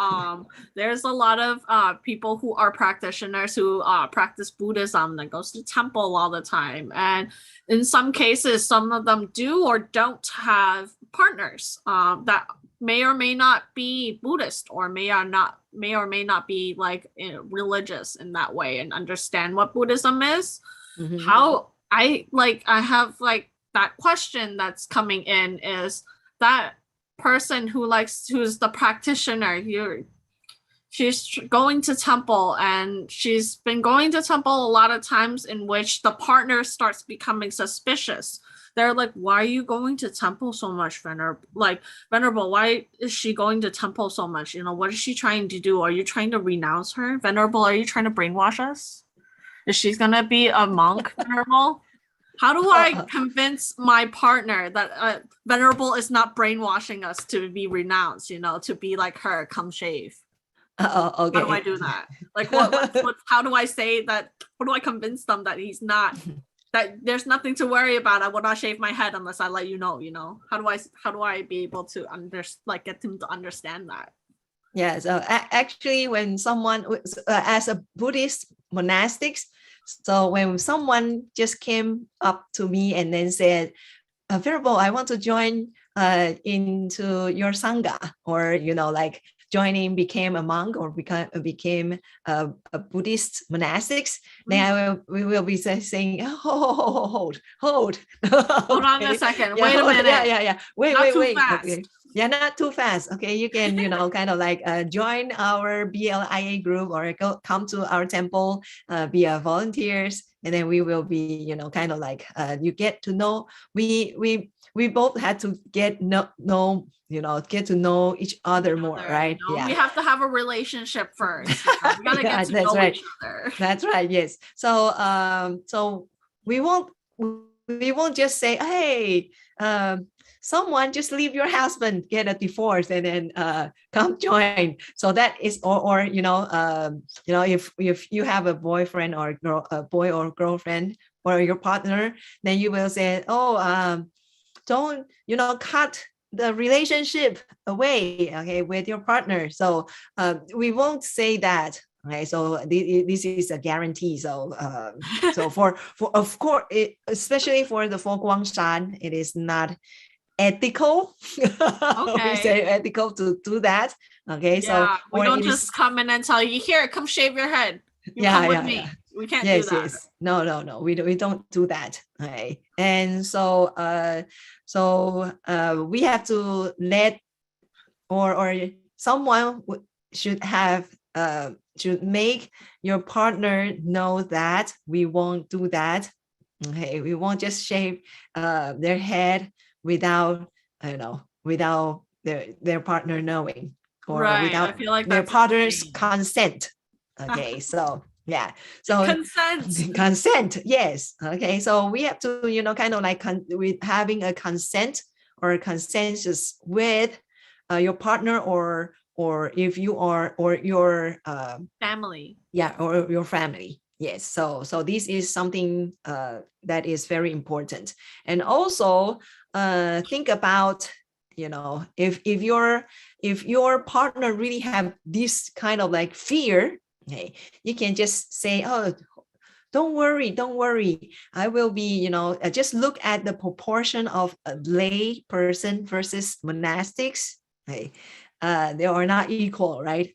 there's a lot of people who are practitioners who practice Buddhism that goes to temple all the time, and in some cases, some of them do or don't have partners that may or may not be Buddhist, or may or may not be like religious in that way and understand what Buddhism is. How I have like that question that's coming in is that person who's the practitioner, she's going to temple, and she's been going to temple a lot of times in which the partner starts becoming suspicious. They're like, why are you going to temple so much, Venerable, why is she going to temple so much? What is she trying to do? Are you trying to renounce her? Venerable, are you trying to brainwash us? Is she gonna be a monk, Venerable? How do I convince my partner that Venerable is not brainwashing us to be renounced, to be like her, come shave? Okay. How do I do that? Like, how do I say that? How do I convince them that he's not, that there's nothing to worry about? I will not shave my head unless I let you know, How do I be able to get him to understand that? Yeah, so actually when someone, as a Buddhist monastics, so when someone just came up to me and then said, Venerable, I want to join into your Sangha, or, became a monk or became a Buddhist monastics, then we will be saying, hold on a second. Wait a minute. Yeah. Wait. Fast. Okay. Yeah, not too fast. Okay, you can, kind of like join our BLIA group or come to our temple, be a volunteers, and then we will be, kind of like you get to know. We both had to get to know each other more, right? Yeah, we have to have a relationship first. We gotta get to know each other. That's right. Yes. So so we won't just say, hey, someone just leave your husband, get a divorce, and then come join. So that is, or if you have a boyfriend or a boy or girlfriend or your partner, then you will say, don't cut the relationship away, okay, with your partner. So we won't say that. Okay, so this is a guarantee. So so for of course, especially for the Fo Guang Shan, it is not ethical. Okay. We say ethical to do that. Okay, so we don't just come in and tell you, here, come shave your head. Come with me. We can't do that. Yes. No. We don't do that. Okay. And so we have to let or someone should make your partner know that we won't do that. Okay, we won't just shave their head without their partner knowing, or without I feel like their partner's consent. Okay, so yeah, so consent, yes. Okay, so we have to kind of like with having a consent or a consensus with your partner or if you are or your family, or your family. Yes, so this is something that is very important. And also think about if your partner really have this kind of like fear, okay, you can just say, don't worry, I will be, just look at the proportion of a lay person versus monastics. Okay, they are not equal, right?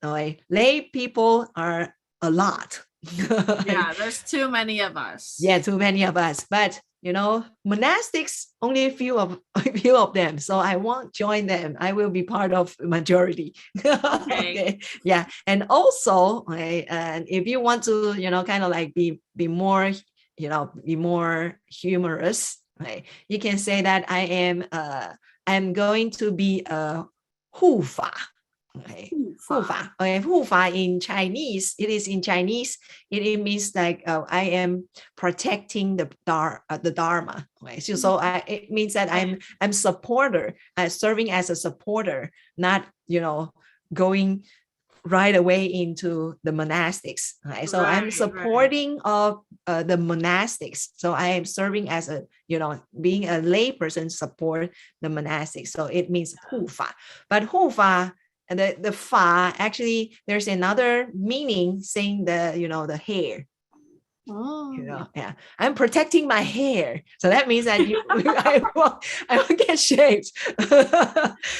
Okay. Lay people are a lot. Yeah, there's too many of us. Yeah, too many of us. But monastics, only a few of them. So I won't join them. I will be part of the majority. Okay. Yeah. And also, and if you want to, kind of like be more, be more humorous, right? You can say that I'm going to be a hufa. Okay, hufa. Okay, hufa in Chinese. It means like I am protecting the dharma. Okay, so it means that I'm supporter, serving as a supporter, not going right away into the monastics. Right? So I'm supporting of the monastics. So I am serving as a being a lay person, support the monastics. So it means hufa. But hufa. And the fa, actually, there's another meaning saying the hair. Yeah, I'm protecting my hair, so that means that I won't get shaved.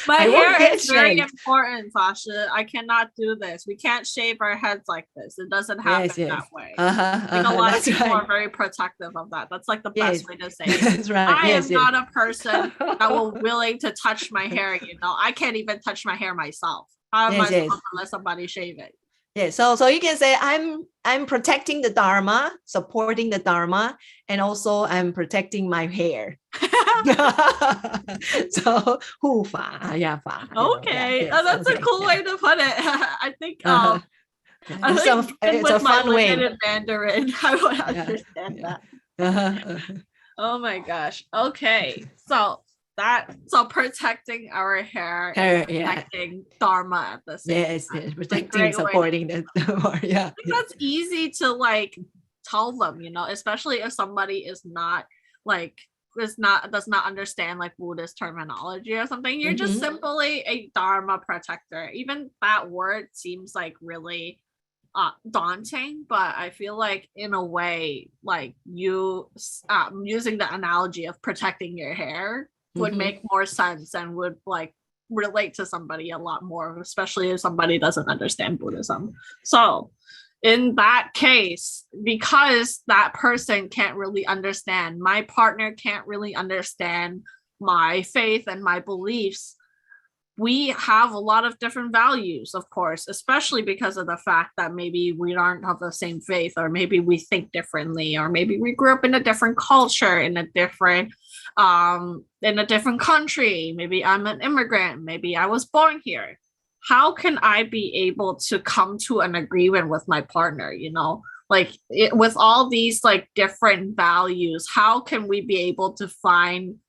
My hair is very important, Sasha. I cannot do this. We can't shave our heads like this. It doesn't happen that way. A lot of people are very protective of that. That's like the best way to say it. That's right. I am not a person that will willing to touch my hair. I can't even touch my hair myself. How am I supposed to let somebody shave it? Yeah, so you can say I'm protecting the dharma, supporting the dharma, and also I'm protecting my hair. So hufa, yeah, fa. Okay, that's a cool way to put it. I think it's a fun way. In Mandarin, I would understand that. Oh my gosh. Okay, so protecting our hair, protecting dharma at the same time. Yes, protecting, supporting the dharma. Yeah, I think that's easy to like tell them, especially if somebody is not like does not understand like Buddhist terminology or something. You're just simply a dharma protector. Even that word seems like really daunting, but I feel like in a way, like you using the analogy of protecting your hair would make more sense and would like relate to somebody a lot more, especially if somebody doesn't understand Buddhism. So in that case, because that person can't really understand, my partner can't really understand my faith and my beliefs, we have a lot of different values, of course, especially because of the fact that maybe we aren't of the same faith, or maybe we think differently, or maybe we grew up in a different culture, in a different country. Maybe I'm an immigrant. Maybe I was born here. How can I be able to come to an agreement with my partner, you know? Like with all these like different values, how can we be able to find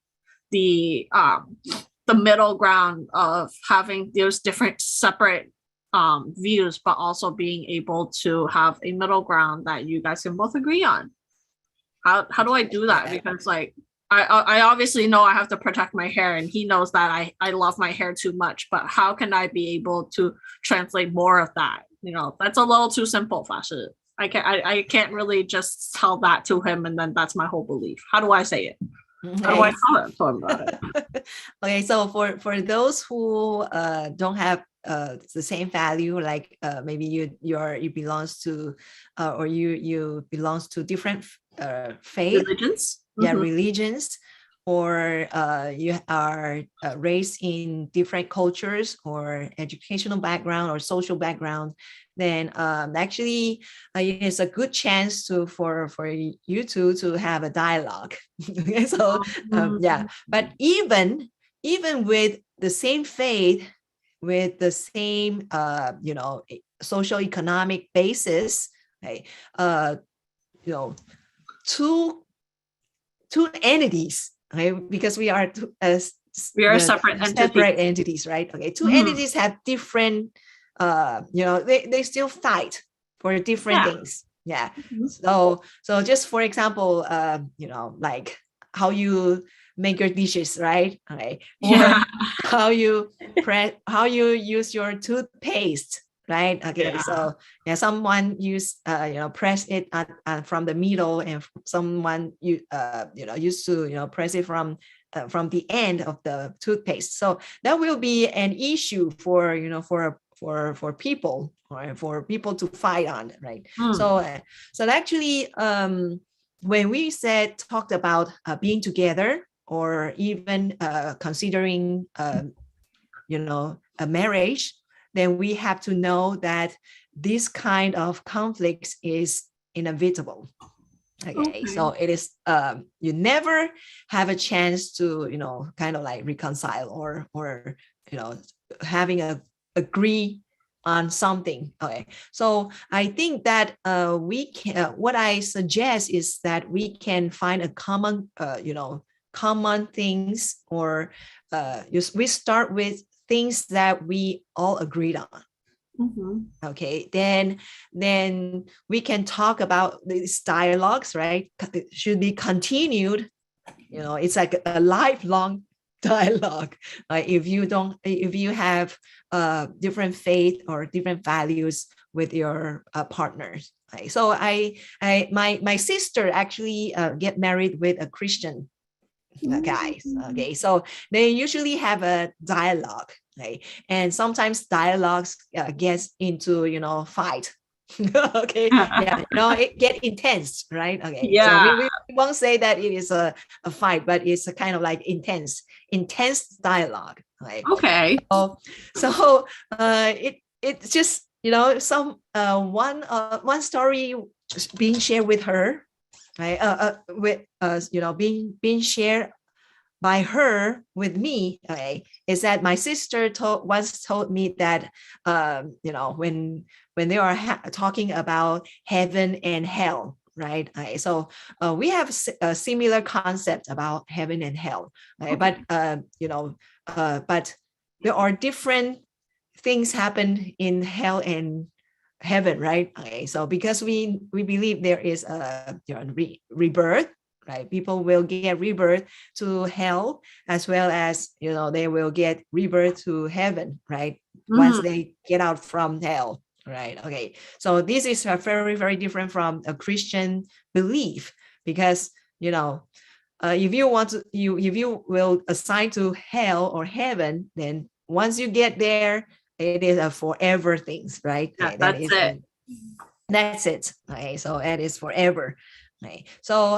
the middle ground of having those different separate views, but also being able to have a middle ground that you guys can both agree on? How do I do that? Because like I obviously know I have to protect my hair, and he knows that I love my hair too much, but how can I be able to translate more of that? You know, that's a little too simple, 法师. I can't really just tell that to him and then that's my whole belief. How do I say it? How do I tell him about it? Okay, so for those who don't have the same value, like maybe you belongs to or you belongs to different faith, Religions. yeah, religions, or you are raised in different cultures or educational background or social background, then actually it is a good chance for you two to have a dialogue. So yeah, but even with the same faith, with the same you know, social economic basis, okay, you know, two entities, okay, because we are separate entities, right? Okay, two entities have different you know, they still fight for different things. Yeah. So just for example, you know, like how you make your dishes, right? Okay. Or how you use your toothpaste, right? Okay. So yeah, someone use you know, press it from the middle, and someone you know, used to, you know, press it from the end of the toothpaste. So that will be an issue for, you know, for people, or for people to fight on, right? So actually when we talked about being together, or even considering you know, a marriage, then we have to know that this kind of conflicts is inevitable. Okay, so it is you never have a chance to, you know, kind of like reconcile or you know, having a agree on something. Okay, so I think that we can, what I suggest is that we can find a common you know, common things, or we start with things that we all agreed on. Okay, then we can talk about these dialogues, right? It should be continued. You know, it's like a lifelong dialogue. If you have different faith or different values with your partners. Right? So my sister actually get married with a Christian guys. Okay, so they usually have a dialogue, right? And sometimes dialogues gets into, you know, fight. Okay, yeah, you know, it get intense, right? Okay, yeah. So we won't say that it is a fight, but it's a kind of like intense dialogue, right? Okay. So it's just, you know, some one story being shared with her, right? With you know, being shared by her with me, okay, is that my sister once told me that you know, when they are talking about heaven and hell, right? Okay, so we have a similar concept about heaven and hell, right? But you know, but there are different things happen in hell and heaven, right? Okay, so because we believe there is a, you know, rebirth, right? People will get rebirth to hell, as well as, you know, they will get rebirth to heaven, right? Once they get out from hell, right? Okay, so this is very, very different from a Christian belief, because, you know, if you want to, if you will assign to hell or heaven, then once you get there, it is a forever things, right? Yeah, that's it. That's it. Okay, so it is forever. Okay, so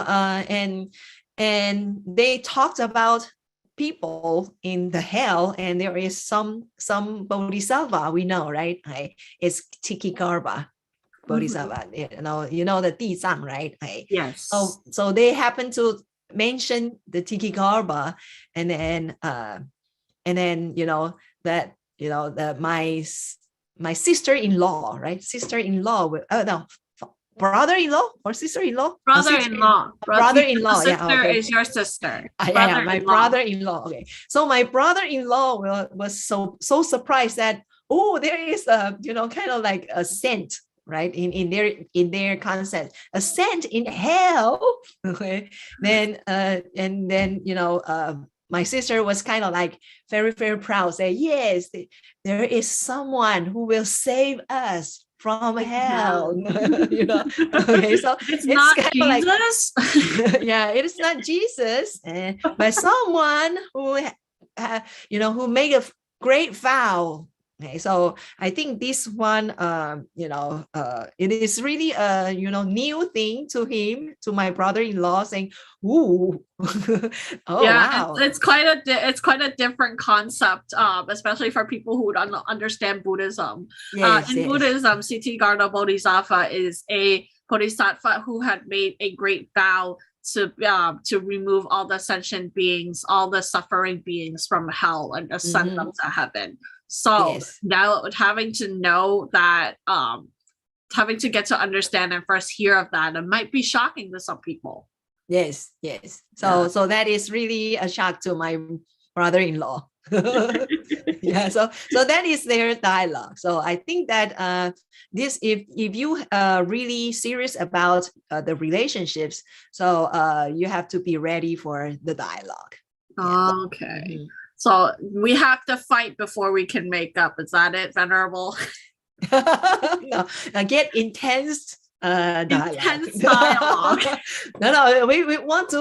and they talked about people in the hell, and there is some bodhisattva we know, right? Okay, it's Tikigarbha bodhisattva. You know the Dizang, right? Okay. Yes. So they happen to mention the Tikigarbha, and then that my sister-in-law, right? Sister-in-law, brother-in-law or sister-in-law? Brother-in-law. Brother-in-law. Sister Yeah, okay. is your sister. Yeah, my brother-in-law. Okay. So my brother-in-law was so surprised that, oh, there is a, kind of like a scent, right? In their concept, a scent in hell. Okay. Then and then my sister was kind of like very, very proud, say, yes, there is someone who will save us from hell. Okay, so it's not Jesus. Like, yeah, it is not Jesus, but someone who who made a great vow. Okay, so I think this one, it is really a new thing to him, to my brother-in-law, saying, "Ooh, oh yeah, wow." it's quite a different concept, especially for people who don't understand Buddhism. Yes, in Buddhism, Siddhartha Bodhisattva is a bodhisattva who had made a great vow to remove all the sentient beings, all the suffering beings from hell, and ascend them to heaven. So now having to know that, having to get to understand and first hear of that, it might be shocking to some people. Yes. So that is really a shock to my brother-in-law. Yeah, so that is their dialogue. So I think that this, if you really serious about the relationships, so you have to be ready for the dialogue. Okay. So we have to fight before we can make up. Is that it, Venerable? No, get intense dialogue. Intense dialogue. No, we want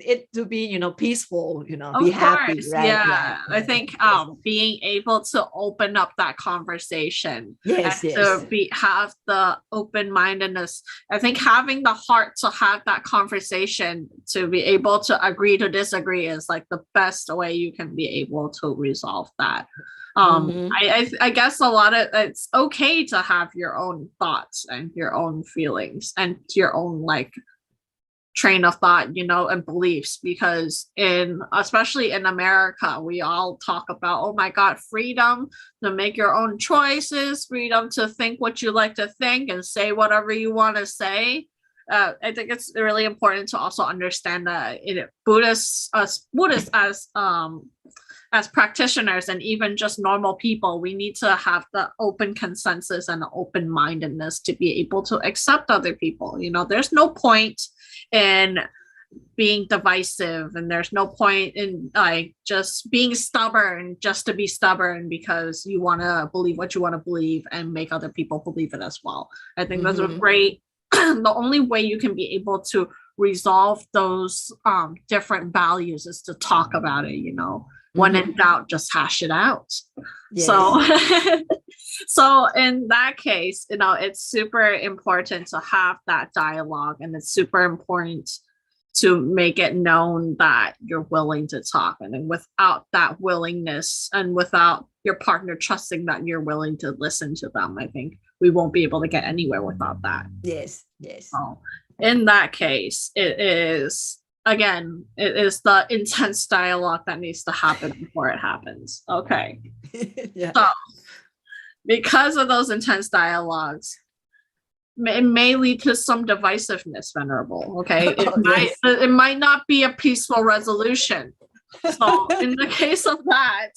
it to be peaceful, be happy, right? Yeah. I think being able to open up that conversation, to have the open-mindedness. I think having the heart to have that conversation, to be able to agree to disagree, is like the best way you can be able to resolve that. I guess a lot of it's okay to have your own thoughts and your own feelings and your own like train of thought, and beliefs, because especially in America, we all talk about, oh my God, freedom to make your own choices, freedom to think what you like to think and say whatever you want to say. I think it's really important to also understand that Buddhists as practitioners and even just normal people, we need to have the open consensus and open-mindedness to be able to accept other people. There's no point in being divisive, and there's no point in like just being stubborn just to be stubborn because you want to believe what you want to believe and make other people believe it as well. I think that's a great the only way you can be able to resolve those different values is to talk about it. When in doubt, just hash it out. Yes. So in that case, it's super important to have that dialogue, and it's super important to make it known that you're willing to talk. And then without that willingness and without your partner trusting that you're willing to listen to them, I think we won't be able to get anywhere without that. Yes. So in that case, it is the intense dialogue that needs to happen before it happens. Okay. Yeah. So because of those intense dialogues, it may lead to some divisiveness, Venerable. Okay. It might not be a peaceful resolution. So in the case of that,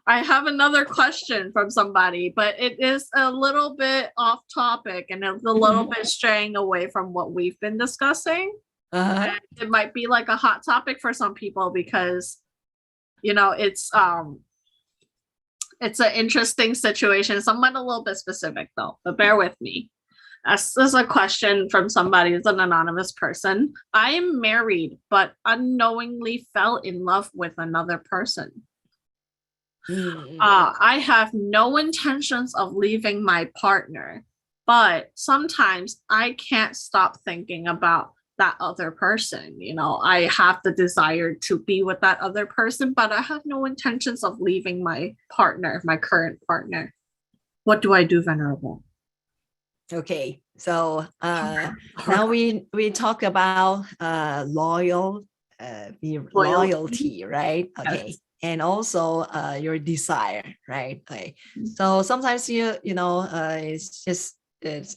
I have another question from somebody, but it is a little bit off topic and it's a little bit straying away from what we've been discussing. It might be like a hot topic for some people because it's an interesting situation, somewhat a little bit specific though, but bear with me. This is a question from somebody. It's an anonymous person. I am married but unknowingly fell in love with another person. I have no intentions of leaving my partner, but sometimes I can't stop thinking about that other person. You know, I have the desire to be with that other person, but I have no intentions of leaving my partner, my current partner. What do I do, Venerable? Okay, so now we talk about loyalty, right? Okay. Yes. And also your desire, right? Okay. So sometimes it's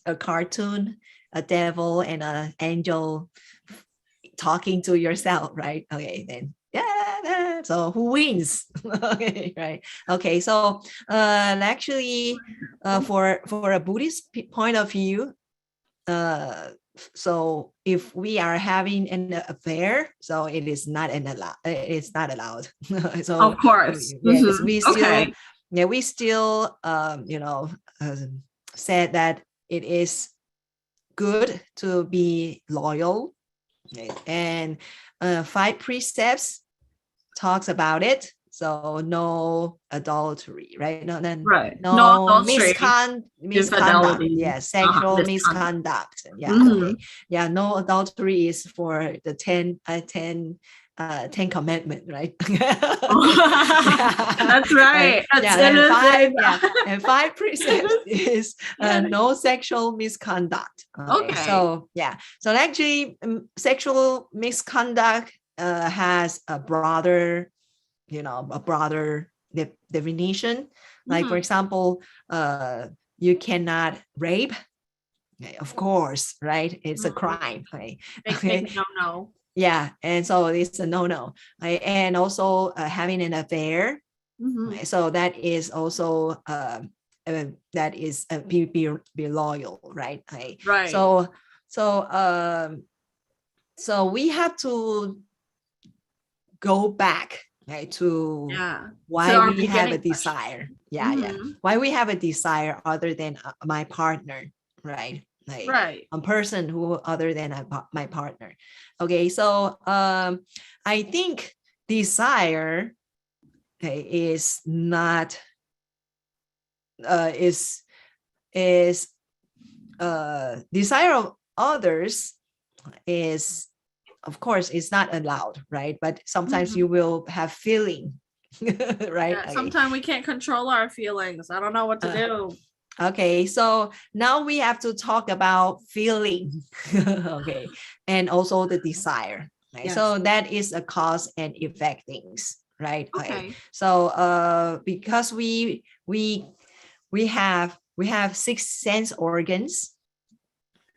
a cartoon, a devil and an angel talking to yourself, right? Okay, then so who wins? Okay, right? Okay, so actually for a Buddhist point of view, so if we are having an affair, so it is not allowed. So of course, yes, we still said that it is good to be loyal, and 5 precepts talks about it. So no adultery, right? No adultery, misconduct. Yeah, sexual misconduct. Yeah, okay. Yeah, no adultery is for the 10 commandment, right? That's right. And 5 precepts is no sexual misconduct. Okay. So yeah, so actually sexual misconduct has a broader definition. Like for example, you cannot rape. Of course, right? It's a crime. Right? Big no. Yeah, and so it's a no. Right? And also having an affair. Right? So that is also that is be loyal, right? Right. So we have to go back, right, to why we have a desire. Why we have a desire other than my partner, right? Like a person who other than my partner. Okay, so I think desire is not desire of others is, of course, it's not allowed, right? But sometimes you will have feeling, right? Yeah, sometimes we can't control our feelings. I don't know what to do. Okay, so now we have to talk about feeling, okay, and also the desire. Right? Yes. So that is a cause and effect things, right? Okay. So because we have 6 sense organs.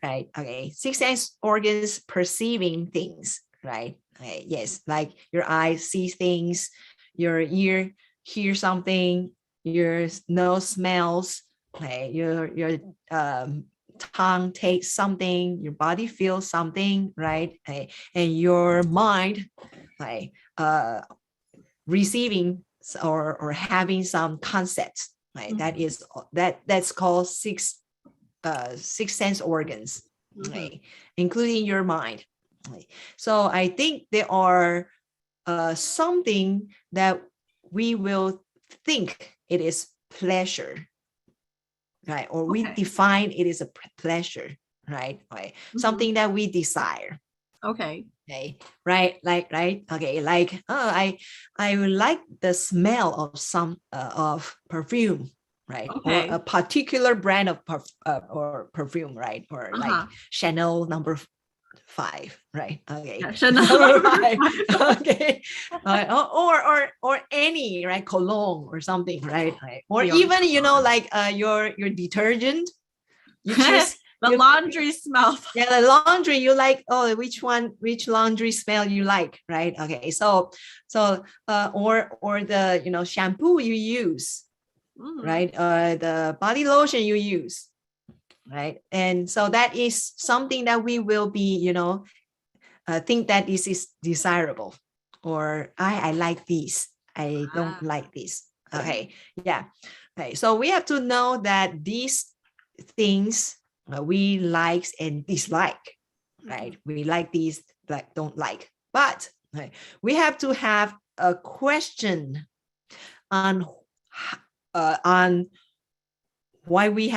Right. Okay. 6 sense organs perceiving things. Right. Okay. Yes. Like your eyes see things, your ear hear something, your nose smells. Okay. Your tongue tastes something. Your body feels something. Right. Okay. And your mind, like receiving or having some concepts. Right. That's called 6 sense organs, right? Including your mind. Right? So I think there are something that we will think it is pleasure, right? Or we define it as a pleasure, right? Something that we desire. Okay. Right. Okay. Like, I would like the smell of some of perfume. Right. Or a particular brand of perfume, right? Or like Chanel number 5, right? Okay. Yeah, Chanel number 5. Okay. Or any, right? Cologne or something, right? Or even like your detergent. You choose the laundry smell. Yeah, the laundry you like. Oh, which laundry smell you like, right? Okay. So or the shampoo you use. Right, the body lotion you use, right? And so that is something that we will be think that this is desirable, or I like this, I don't like this. Okay. Yeah. Okay, so we have to know that these things we like and dislike, right? We like these, like don't like, but we have to have a question on on why we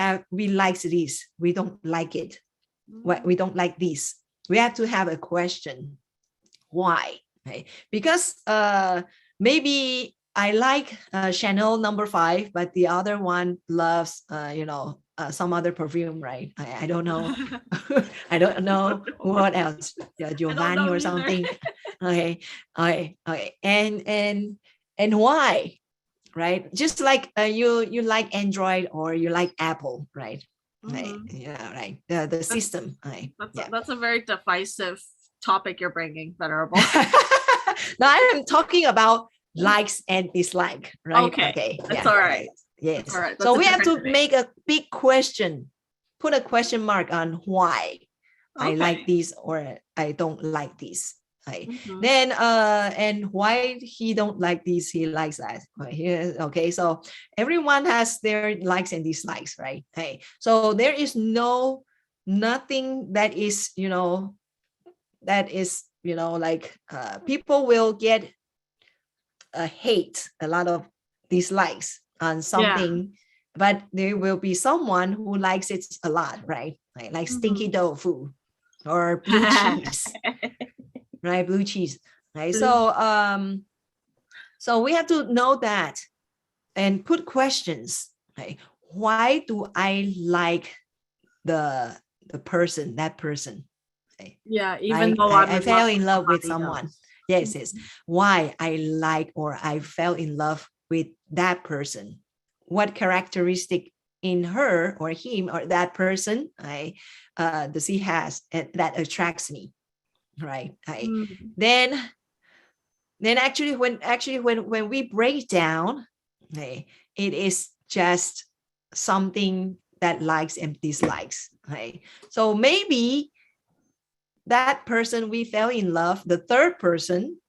like this, we don't like it, why we don't like this. We have to have a question, why? Okay? Because maybe I like Chanel No. 5, but the other one loves some other perfume, right? I don't know. I don't know what else, Giovanni or something. Okay. And why? Right? Just like you like Android or you like Apple, right? Right. Yeah, right. The system. Right. That's a very divisive topic you're bringing, Venerable. Now I am talking about likes and dislike, right? Okay. That's all right. Yes. That's all right. So we have to make a big question, put a question mark on why I like this or I don't like this. Right. Then and why he don't like this, he likes that. Right. Okay, so everyone has their likes and dislikes, right? Hey, so there is nothing that is like people will get hate a lot of dislikes on something, but there will be someone who likes it a lot, right? Like stinky tofu or blue cheese. Right, blue cheese, right? So so we have to know that and put questions, right? Why do I like the person, that person? Okay? Yeah, even though I fell in love with someone. Yes. Why I like or I fell in love with that person? What characteristic in her or him or that person does he has that attracts me? Right. Then actually when we break down, it is just something that likes and dislikes. Right. So maybe that person we fell in love, the third person,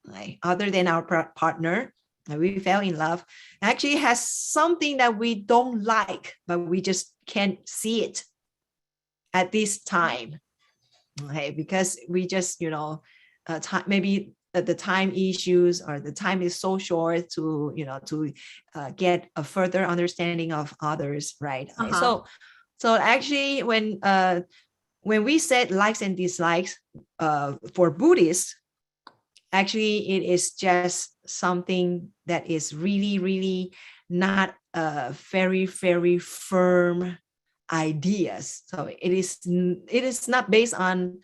other than our partner, we fell in love, actually has something that we don't like, but we just can't see it at this time. Okay, because we just maybe the time issues or the time is so short to get a further understanding of others, right? So actually when we said likes and dislikes for Buddhists, actually it is just something that is really not very firm ideas. So it is not based on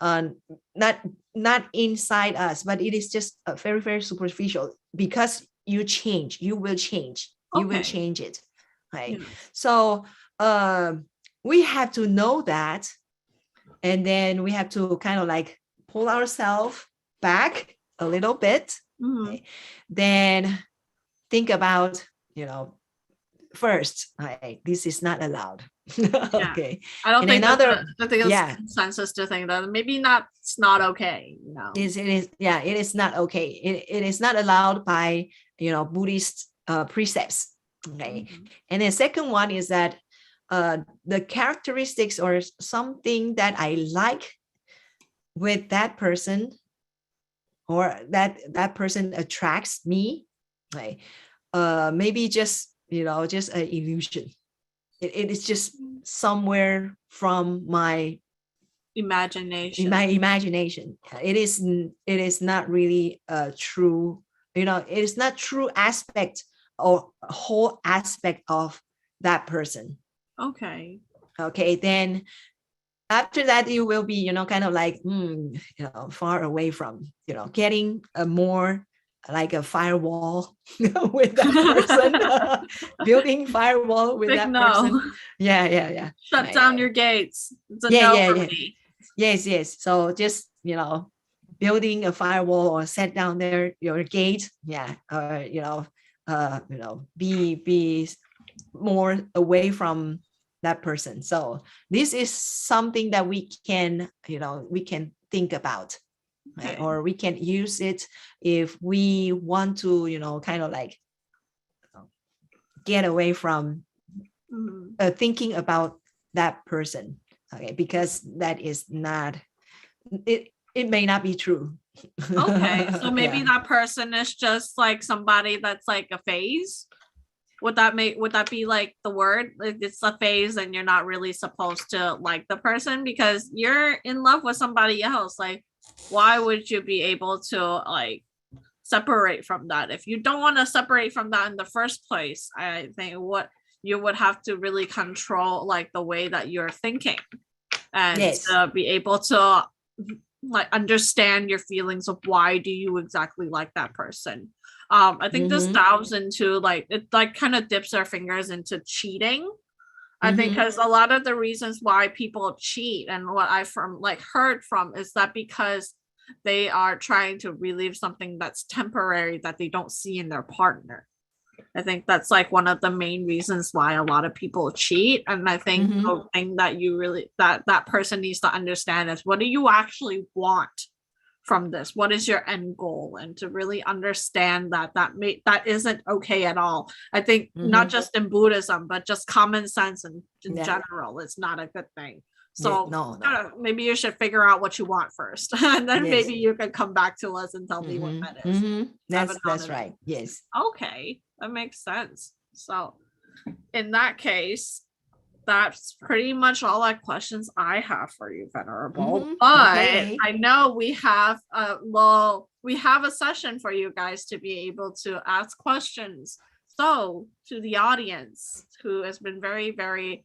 not inside us, but it is just very superficial, because you will change it, right? So we have to know that, and then we have to kind of like pull ourselves back a little bit, then think about first, this is not allowed. Okay. I don't think that's consensus to think that maybe it's not okay. It is not okay. It is not allowed by Buddhist precepts. Okay. And the second one is that the characteristics or something that I like with that person, or that person attracts me, right? Maybe just just an illusion. It is just somewhere from my imagination. It is not really true. It is not true aspect or whole aspect of that person. Okay. Then after that, you will be kind of like far away from getting a more like a firewall with that person, building firewall with that person. Yeah. Shut down your gates. It's a no for me. Yes. So just building a firewall or set down your gate. Yeah. Be more away from that person. So this is something that we can think about. Okay. Right? Or we can use it if we want to kind of like get away from thinking about that person. Okay, because that is not it may not be true. Okay, so maybe that person is just like somebody that's like a phase. Would that be like the word? Like it's a phase and you're not really supposed to like the person because you're in love with somebody else. Like, why would you be able to like separate from that? If you don't want to separate from that in the first place, I think what you would have to really control like the way that you're thinking and Yes. to be able to like understand your feelings of why do you exactly like that person. I think this delves into like it like kind of dips our fingers into cheating. I think because a lot of the reasons why people cheat and what I heard from is that because they are trying to relieve something that's temporary that they don't see in their partner. I think that's like one of the main reasons why a lot of people cheat. And I think the thing that you really that person needs to understand is what do you actually want from this? What is your end goal? And to really understand that isn't okay at all. I think not just in Buddhism, but just common sense and in general, it's not a good thing. So no. Maybe you should figure out what you want first, and then maybe you can come back to us and tell me what that is. That's right. Yes. Okay, that makes sense. So in that case, that's pretty much all the questions I have for you, Venerable. But I know we have a session for you guys to be able to ask questions. So to the audience who has been very, very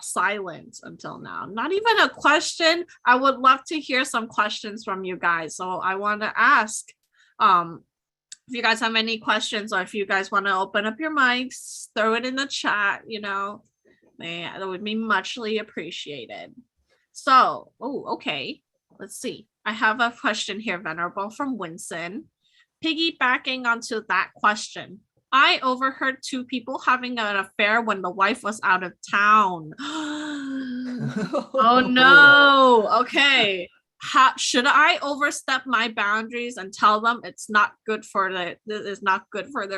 silent until now, not even a question. I would love to hear some questions from you guys. So I want to ask, if you guys have any questions or if you guys want to open up your mics, throw it in the chat, that would be muchly appreciated. So, okay. Let's see. I have a question here, Venerable, from Winston. Piggybacking onto that question, I overheard two people having an affair when the wife was out of town. Oh no. Okay. Should I overstep my boundaries and tell them it's not good for the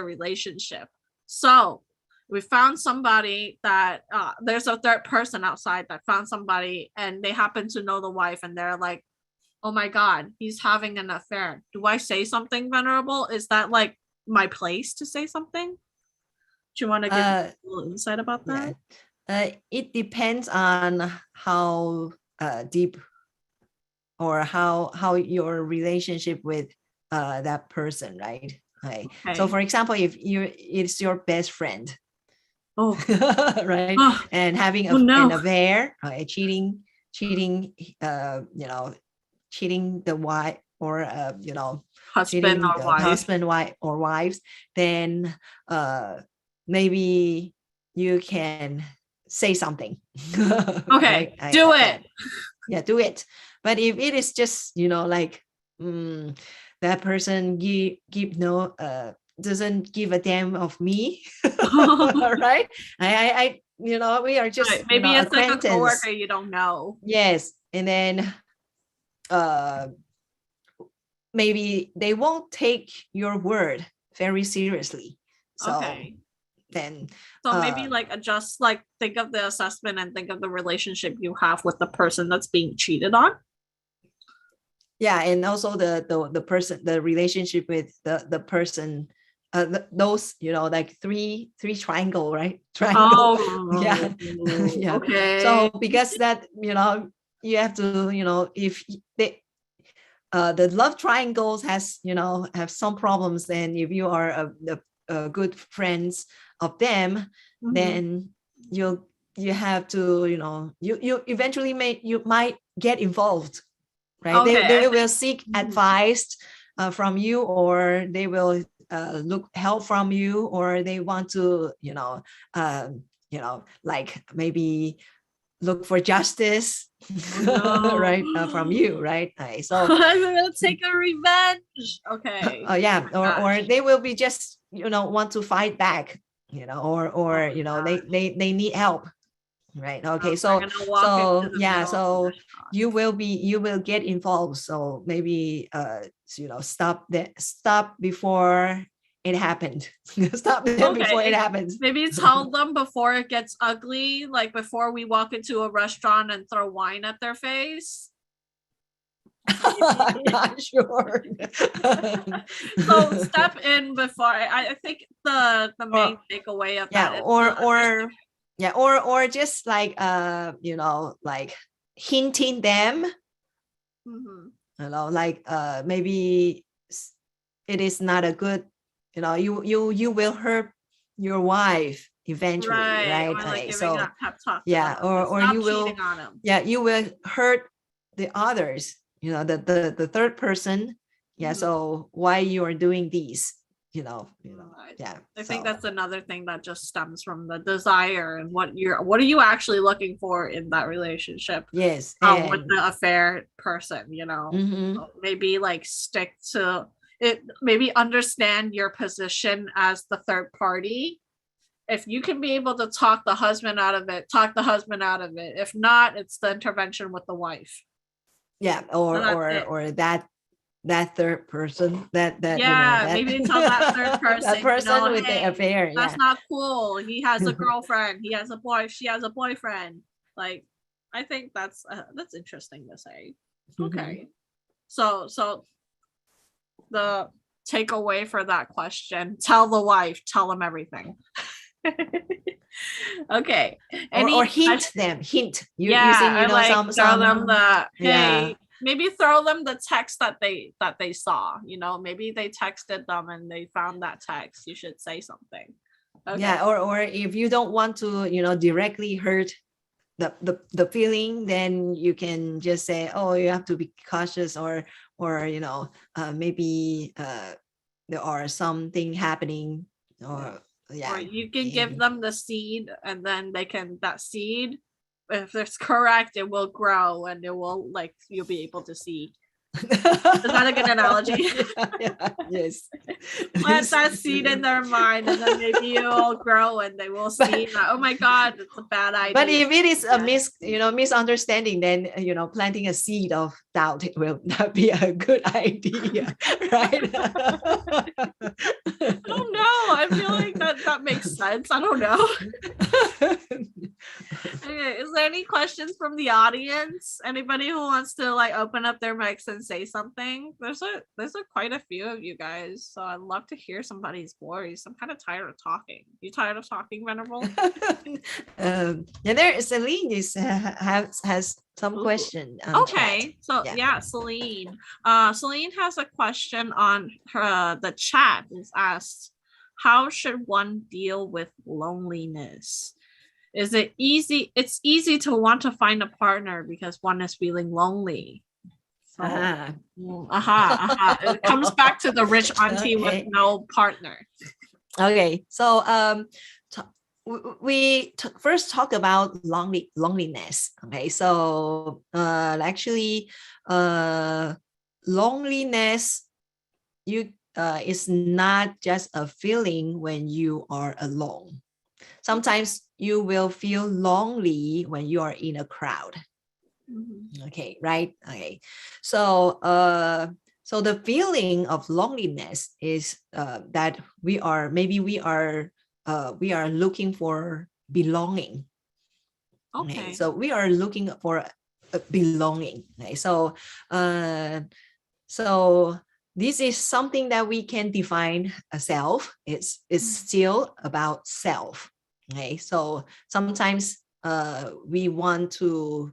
relationship? So we found somebody that there's a third person outside that found somebody and they happen to know the wife and they're like, oh my God, he's having an affair. Do I say something, Venerable? Is that like my place to say something? Do you want to give a little insight about that? Yeah. It depends on how deep or how your relationship with that person, right? Okay. So for example, if it's your best friend, right, and having an affair, cheating, cheating the wife or husband or wives, then maybe you can say something. Okay, right? Do it. Yeah, do it. But if it is just that person doesn't give a damn of me, right? I we are just right. Maybe it's like a coworker you don't know. Yes, and then maybe they won't take your word very seriously. So then maybe adjust, think of the assessment and think of the relationship you have with the person that's being cheated on. Yeah, and also the relationship with the person, those like three triangle, right? Triangle. Yeah. Yeah. Okay. So because that you have to if they the love triangles have some problems, then if you are a good friends of them, then you have to you eventually might get involved, right? Okay. They will seek advice from you, or they will look help from you, or they want to like maybe look for justice. Right, from you, right? So I'm gonna take a revenge. Okay. Yeah, or they will be just want to fight back, or they need help, right? Okay, so yeah, so you will get involved. So maybe stop before it happened. Stop them before it happens. Maybe tell them before it gets ugly, like before we walk into a restaurant and throw wine at their face. I'm not sure. So step in before. I think the main takeaway of that is or just like like hinting them, like maybe it is not a good, you will hurt your wife eventually, right? Or like giving so that pep talk or you will on him. you will hurt the others, the third person. So why you are doing these, I think that's another thing that just stems from the desire and what are you actually looking for in that relationship. Yes. With the affair person, So maybe like stick to it, maybe understand your position as the third party. If you can be able to talk the husband out of it, talk the husband out of it. If not, it's the intervention with the wife. Or that third person that maybe tell that third person, that person with hey, the affair, that's not cool. He has a girlfriend, he has a boy, she has a boyfriend. Like, I think that's interesting to say. Okay. So the takeaway for that question: tell the wife, tell them everything. Okay. Or hint them, using like some them the hey. Maybe throw them the text that they saw. Maybe they texted them and they found that text. You should say something. Okay. Or if you don't want to, directly hurt the feeling, then you can just say, oh, you have to be cautious, or maybe there are something happening, or you can give them the seed, and then that seed, if it's correct, it will grow and it will, like, you'll be able to see. Is that a good analogy? Yes. Plant that seed in their mind, and then maybe it'll grow and they will see that, oh my God, it's a bad idea. But if it is a misunderstanding, then planting a seed of doubt will not be a good idea, right? I don't know. I feel like that makes sense. I don't know. Okay, is there any questions from the audience? Anybody who wants to like open up their mics and say something? There's quite a few of you guys, so I'd love to hear somebody's voice. I'm kind of tired of talking. You tired of talking, Venerable? Celine has some question. Okay, chat. so Celine. Celine has a question on the chat. Is asked, how should one deal with loneliness? Is it easy? It's easy to want to find a partner because one is feeling lonely. So, It comes back to the rich auntie with no partner. Okay, so we first talk about loneliness. Okay, so actually, loneliness is not just a feeling when you are alone. Sometimes you will feel lonely when you are in a crowd. Okay, right? Okay, so the feeling of loneliness is that we are looking for belonging. Okay, so we are looking for a belonging. Okay, so this is something that we can define as self. It's still about self. Okay, so sometimes we want to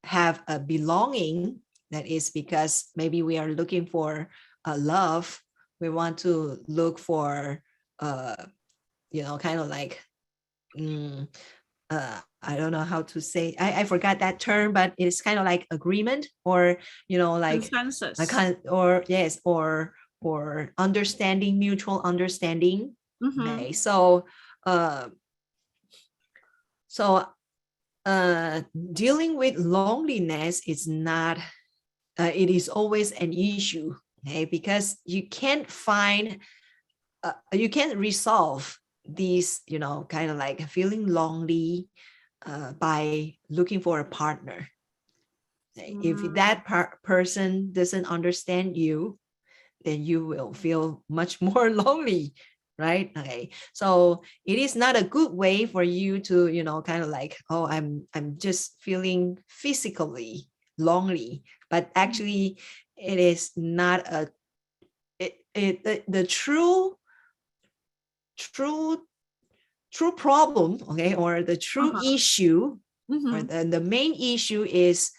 have a belonging. That is because maybe we are looking for a love. We want to look for kind of like I don't know how to say. I forgot that term, but it's kind of like agreement, or like consensus, or understanding, mutual understanding. Okay, so dealing with loneliness is not. It is always an issue, okay? Because you can't resolve these, kind of like feeling lonely by looking for a partner. If that person doesn't understand you, then you will feel much more lonely, right? Okay, so it is not a good way for you to, kind of like, oh, I'm just feeling physically lonely, but actually it is not the true problem, okay, or the true issue, or the main issue is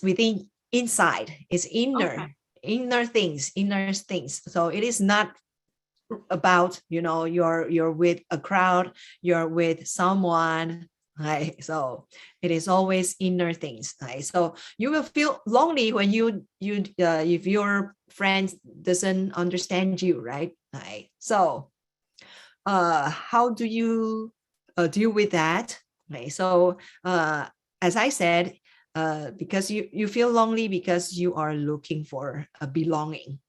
within, inside, is inner things. So it is not about, you're with a crowd, you're with someone, right? So it is always inner things, right? So you will feel lonely when you if your friend doesn't understand you, right? So how do you deal with that? Okay, so as I said, because you feel lonely because you are looking for a belonging.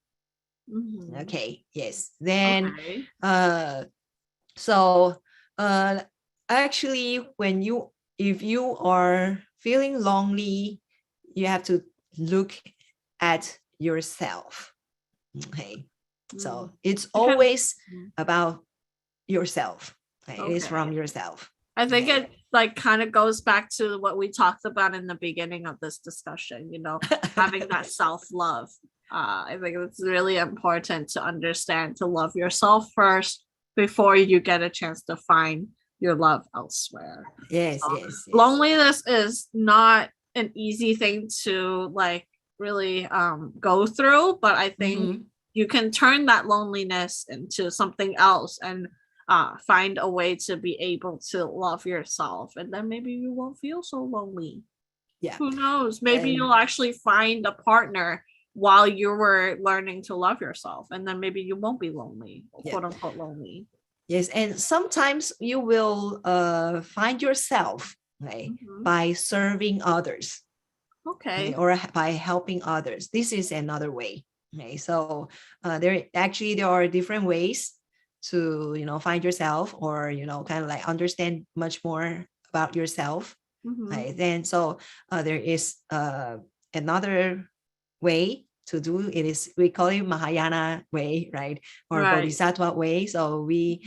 Okay, yes. Then so actually, if you are feeling lonely, you have to look at yourself. Okay, so it's always about yourself. Okay? It is from yourself. I think it like kind of goes back to what we talked about in the beginning of this discussion, having that self-love. I think it's really important to understand, to love yourself first before you get a chance to find your love elsewhere. Yes. Loneliness is not an easy thing to like really go through, but I think you can turn that loneliness into something else and find a way to be able to love yourself, and then maybe you won't feel so lonely. Who knows? Maybe you'll actually find a partner while you were learning to love yourself, and then maybe you won't be lonely, quote unquote lonely. Yes, and sometimes you will find yourself, right, by serving others, or by helping others. This is another way. Okay, so there are different ways to find yourself, or kind of like understand much more about yourself. Right? Then so there is another way to do it. Is we call it Mahayana way, right, or Bodhisattva way. So we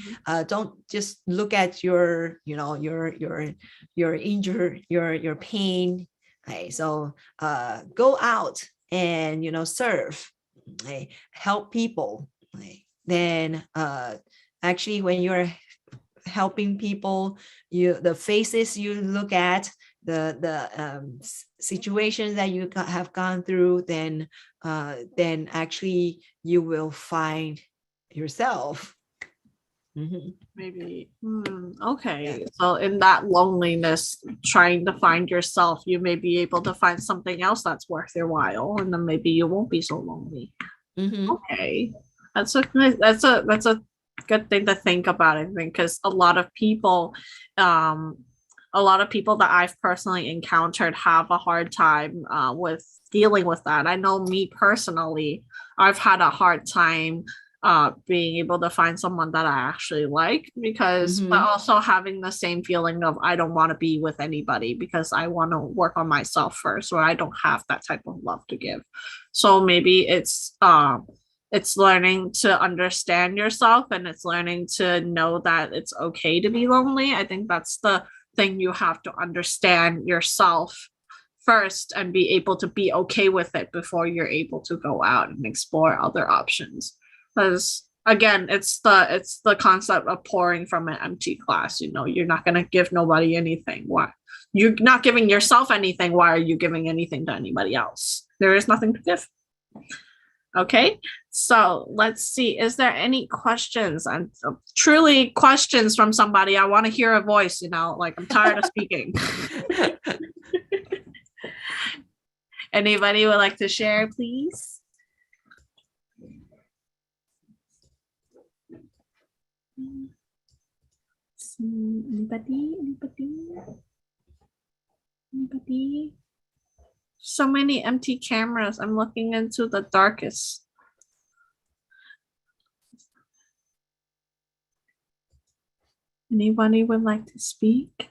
don't just look at your injury, your pain, right? So go out and serve, right? Help people, right? Then actually when you're helping people, the faces you look at, the situations that you have gone through, then actually you will find yourself. Maybe okay. So in that loneliness, trying to find yourself, you may be able to find something else that's worth your while, and then maybe you won't be so lonely. Okay, that's a good thing to think about, I think, because a lot of people that I've personally encountered have a hard time with dealing with that. I know me personally, I've had a hard time being able to find someone that I actually like, because but also having the same feeling of I don't want to be with anybody because I want to work on myself first, or I don't have that type of love to give. So maybe it's learning to understand yourself, and it's learning to know that it's okay to be lonely. I think that's the thing. You have to understand yourself first and be able to be okay with it before you're able to go out and explore other options. Because again, it's the concept of pouring from an empty glass. You're not going to give nobody anything. Why? You're not giving yourself anything. Why are you giving anything to anybody else? There is nothing to give. Okay, so let's see. Is there any questions? And truly questions from somebody. I want to hear a voice, like I'm tired of speaking. Anybody would like to share, please? Anybody? So many empty cameras. I'm looking into the darkest. Anybody would like to speak?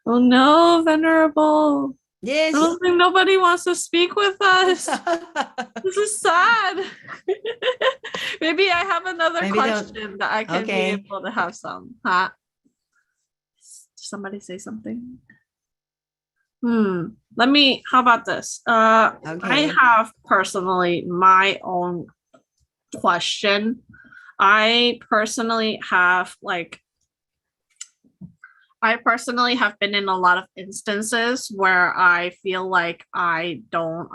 Oh no, Venerable. Yes. I don't think nobody wants to speak with us. This is sad. Maybe I have another Maybe question that I can Okay. be able to have some. Huh? Somebody say something. How about this? I Okay. have personally my own question. I personally have been in a lot of instances where I feel like I don't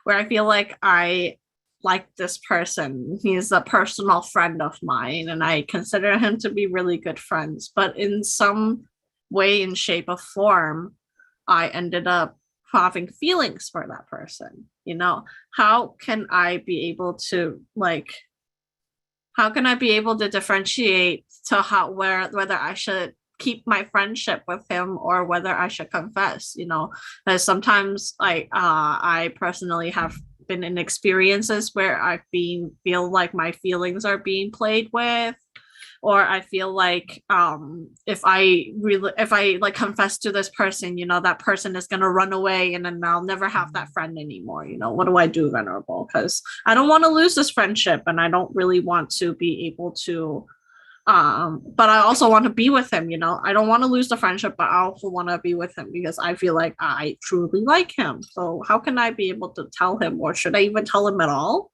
where I feel like I like this person. He's a personal friend of mine and I consider him to be really good friends, but in some way and shape or form I ended up having feelings for that person. How can I be able to differentiate to whether I should keep my friendship with him or whether I should confess? Because sometimes I personally have been in experiences where I feel like my feelings are being played with, or I feel like if I confess to this person, that person is going to run away and then I'll never have that friend anymore. What do I do, Venerable? Because I don't want to lose this friendship and I don't really want to be able to but I also want to be with him. I don't want to lose the friendship, but I also want to be with him because I feel like I truly like him. So how can I be able to tell him, or should I even tell him at all?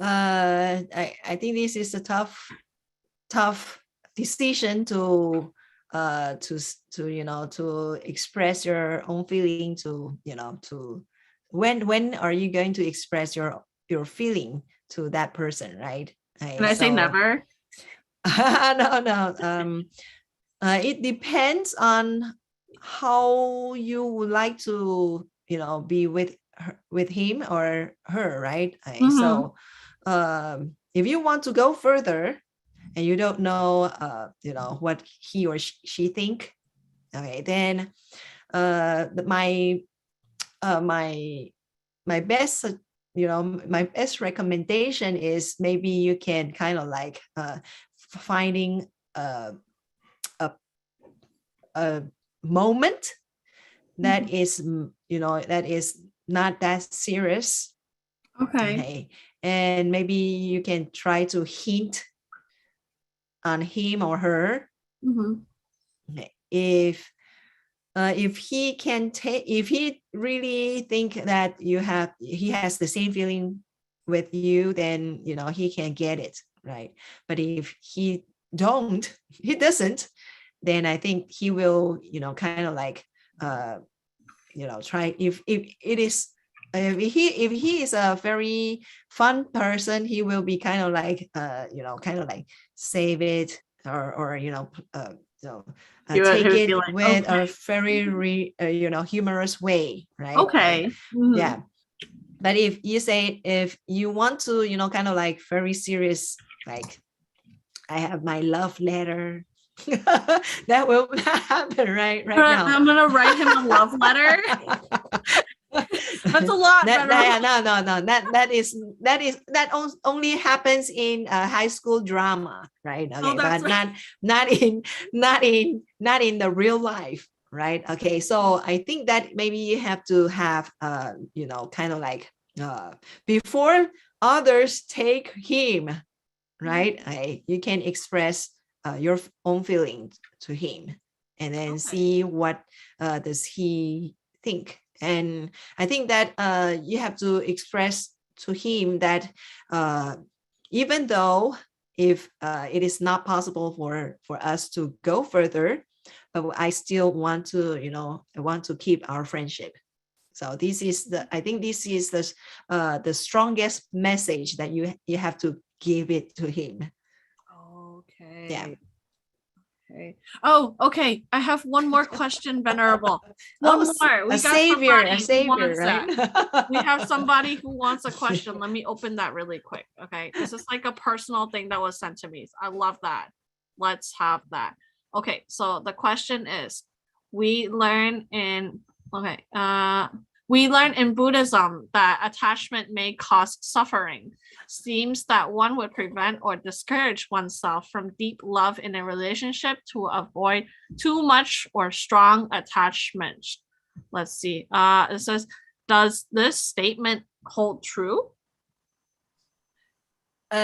I think this is a tough decision to express your own feeling, to when are you going to express your feeling to that person, right? Can I say never? No. It depends on how you would like to be with him or her, right? So if you want to go further and you don't know what he or she think, okay, then my best my best recommendation is maybe you can kind of like finding a moment that is that is not that serious. Okay, and maybe you can try to hint on him or her. Okay. If he can take, if he really think that he has the same feeling with you, then he can get it, right? But if he doesn't, then I think he will kind of like try, if it is if he is a very fun person, he will be kind of like kind of like save it or take it like, with a very humorous way, right? Okay. Yeah. But if you want to kind of like very serious, like I have my love letter, that will not happen right now. I'm gonna write him a love letter. That's a lot. No. That only happens in high school drama, right? Okay, but right. not in the real life, right? Okay, so I think that maybe you have to have kind of like before others take him, right? You can express your own feelings to him, and then see what does he think. And I think that you have to express to him that even though if it is not possible for us to go further, but I still want to I want to keep our friendship. So this is I think this is the strongest message that you have to give it to him. Okay. Yeah. Okay. Oh, okay. I have one more question, Venerable. One more. We a got savior, right? That. We have somebody who wants a question. Let me open that really quick. Okay. This is like a personal thing that was sent to me. I love that. Let's have that. Okay. So the question is, we learn in Buddhism that attachment may cause suffering. Seems that one would prevent or discourage oneself from deep love in a relationship to avoid too much or strong attachment. let's see. It says, does this statement hold true? If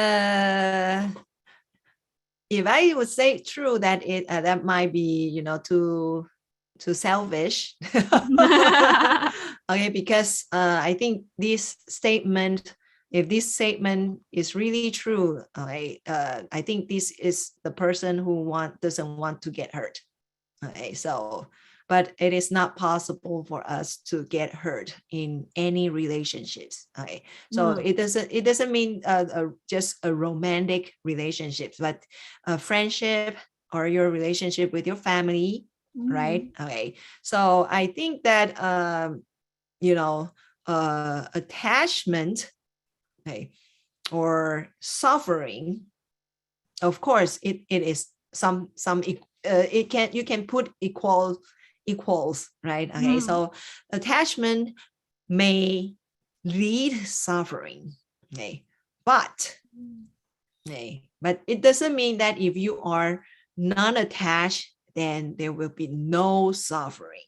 I would say true, that it that might be, you know, too selfish. Okay, because I think this statement, if this statement is really true, I think this is the person who doesn't want to get hurt. Okay, so but it is not possible for us to get hurt in any relationships. Okay, so it doesn't mean just a romantic relationships, but a friendship or your relationship with your family, right? Okay, so I think that you know, attachment, okay, or suffering, of course it is some you can put equals, right? Okay, so attachment may lead suffering, okay, but it doesn't mean that if you are non-attached, then there will be no suffering.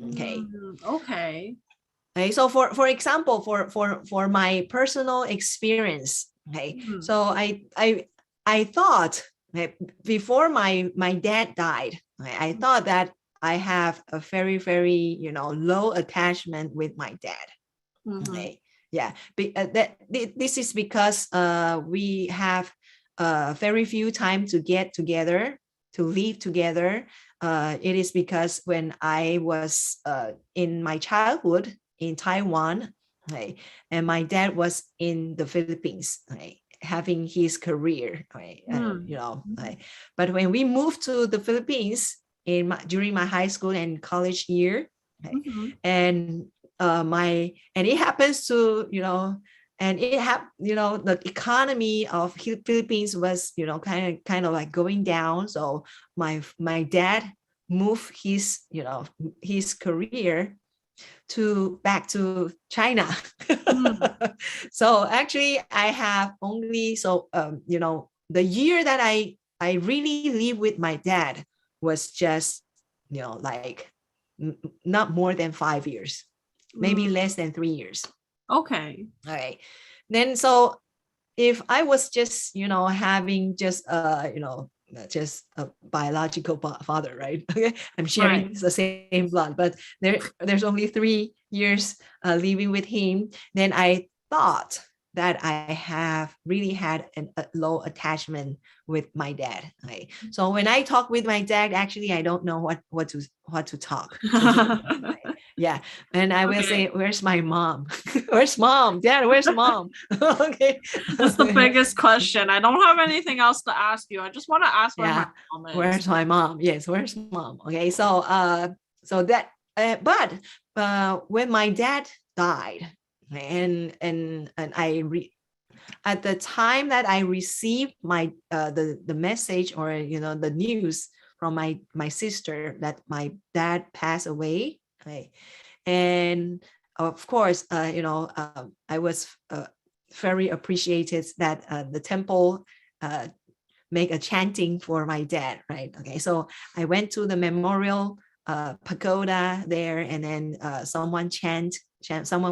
Okay. Okay. Okay, so for example, for my personal experience, okay, so I thought, before my dad died, I thought that I have a very, very, you know, low attachment with my dad. Okay, yeah, this is because we have very few time to get together, to live together. It is because when I was in my childhood in Taiwan, okay, and my dad was in the Philippines, okay, having his career, right? You know, but when we moved to the Philippines during my high school and college year, okay, and it happens to, you know, and you know, the economy of Philippines was, you know, kind of like going down. So my dad moved his, you know, his career back to China. So actually I have only, you know, the year that I really live with my dad was just, you know, like not more than 5 years, maybe less than 3 years. Okay. All right. Then so if I was just, you know, having just you know, just a biological father, right? Okay, I'm sharing the same blood, but there's only 3 years living with him. Then I thought that I have really had a low attachment with my dad. Right? So when I talk with my dad, actually I don't know what to talk to him. Right? Yeah, and I will say, "Where's my mom? Where's mom? Dad, where's mom?" Okay, that's the biggest question. I don't have anything else to ask you. I just want to ask where my mom is. Where's my mom? Yes, where's mom? Okay, so so that but when my dad died, and I at the time that I received my the message, or you know, the news from my sister that my dad passed away, okay, and of course you know, I was very appreciated that the temple make a chanting for my dad, right? Okay, so I went to the memorial pagoda there, and then someone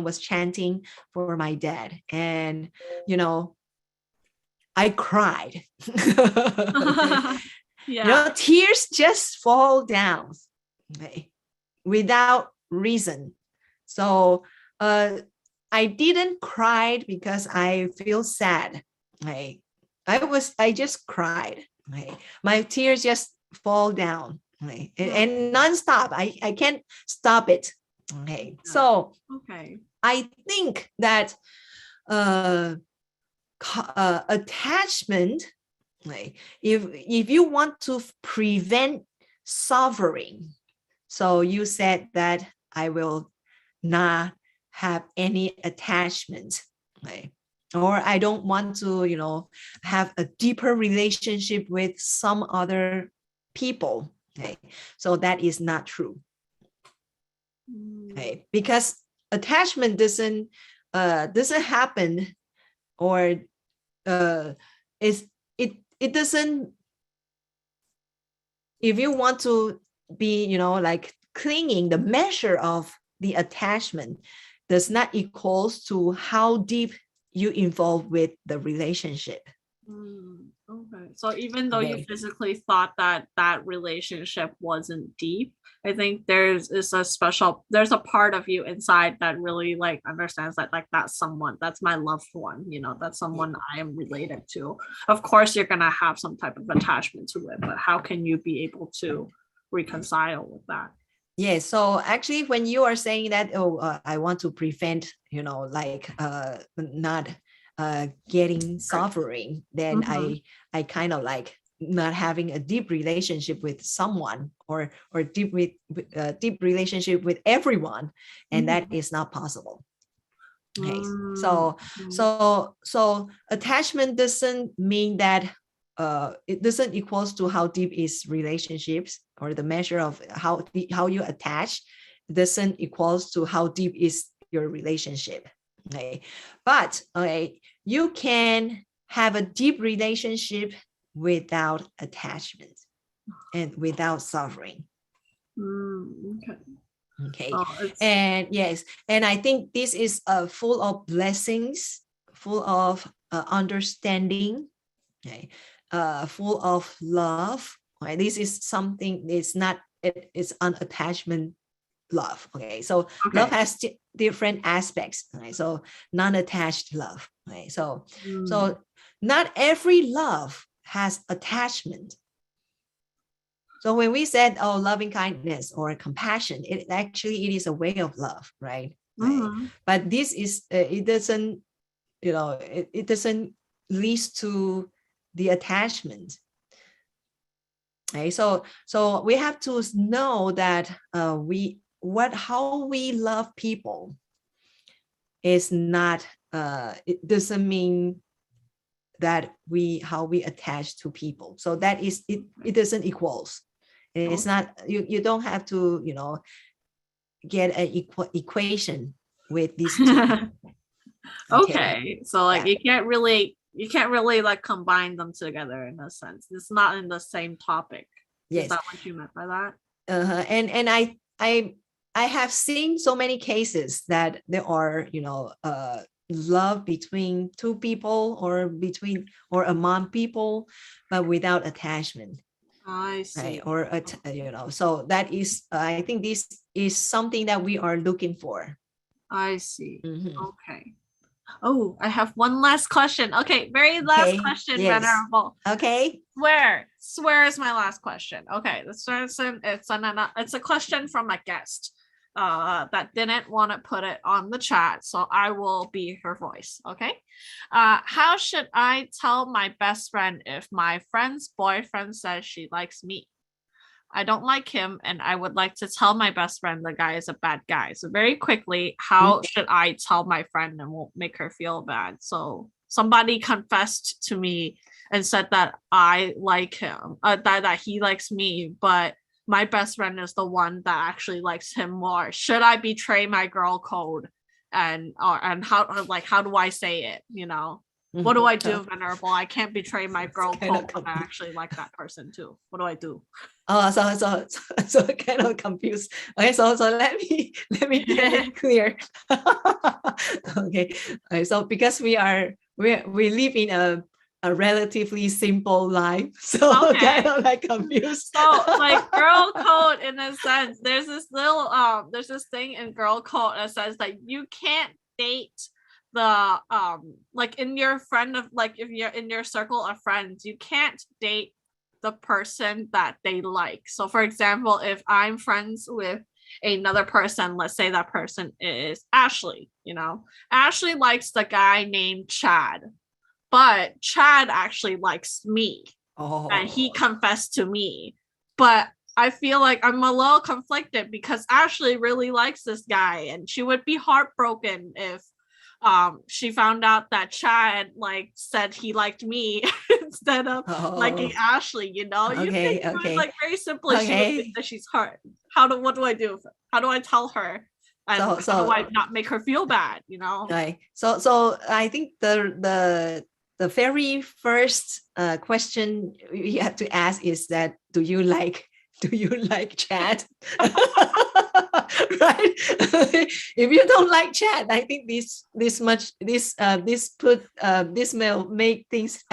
was chanting for my dad, and you know, I cried. You know, tears just fall down, okay, without reason. So I didn't cry because I feel sad. Right? I just cried. Right? My tears just fall down. Right? And nonstop. I can't stop it. Okay. So I think that attachment, right, if you want to prevent suffering, so you said that I will not have any attachment, right? Or I don't want to, you know, have a deeper relationship with some other people. Okay, so that is not true. Okay, because attachment doesn't happen, or it doesn't. If you want to be, like clinging, the measure of the attachment does not equals to how deep you involve with the relationship. Okay. So even though you physically thought that relationship wasn't deep, I think there's a part of you inside that really like understands that like that's someone, that's my loved one, that's someone I am related to. Of course, you're going to have some type of attachment to it, but how can you be able to reconcile with that? Yeah, so actually when you are saying that, I want to prevent, not getting suffering, then I kind of like not having a deep relationship with someone or deep relationship with everyone, and that is not possible. Okay, so attachment doesn't mean that it doesn't equals to how deep is relationships, or the measure of how you attach doesn't equals to how deep is your relationship. Okay, but you can have a deep relationship without attachment and without suffering. Okay. And yes, and I think this is full of blessings, full of understanding, okay, full of love. Okay, this is something, it's an attachment love. Okay, so love has different aspects. Okay, so non-attached love. Okay, so not every love has attachment. So when we said, loving kindness or compassion, it is a way of love, right? But this is it doesn't, it doesn't lead to the attachment. Okay, so we have to know that how we love people is not, it doesn't mean that how we attach to people. So that is it doesn't equals. It's not, you don't have to, get an equation with these two. Okay. So like you can't really like combine them together in a sense. It's not in the same topic. Yes. Is that what you meant by that? And I have seen so many cases that there are, love between two people or among people, but without attachment. I see. Right? Or so that is, I think this is something that we are looking for. I see. Okay. Oh, I have one last question. Okay, very last question, yes. Venerable. Okay. Swear is my last question. Okay, it's a question from a guest that didn't want to put it on the chat, so I will be her voice. Okay. How should I tell my best friend if my friend's boyfriend says she likes me? I don't like him, and I would like to tell my best friend the guy is a bad guy. So very quickly, how should I tell my friend and won't make her feel bad? So somebody confessed to me and said that I like him, that he likes me, but my best friend is the one that actually likes him more. Should I betray my girl code? And how do I say it? What do I do, Venerable? I can't betray my girl code when I actually like that person too. What do I do? Oh, so kind of confused. Okay, so let me get it clear. Okay, so because we live in a relatively simple life, so kind of like confused. So like girl code, in a sense, there's this thing in girl code that says that you can't date the like in your friend of, like if you're in your circle of friends, you can't date the person that they like. So for example, if I'm friends with another person, let's say that person is Ashley, Ashley likes the guy named Chad, but Chad actually likes me, and he confessed to me, but I feel like I'm a little conflicted because Ashley really likes this guy, and she would be heartbroken if she found out that Chad said he liked me instead of liking Ashley. Okay. Like very simply, she would think that she's hurt. What do I do? How do I tell her? And how do I not make her feel bad? Right. So I think the very first question you have to ask is that, do you like do you like chat? Right? If you don't like chat, I think this will make things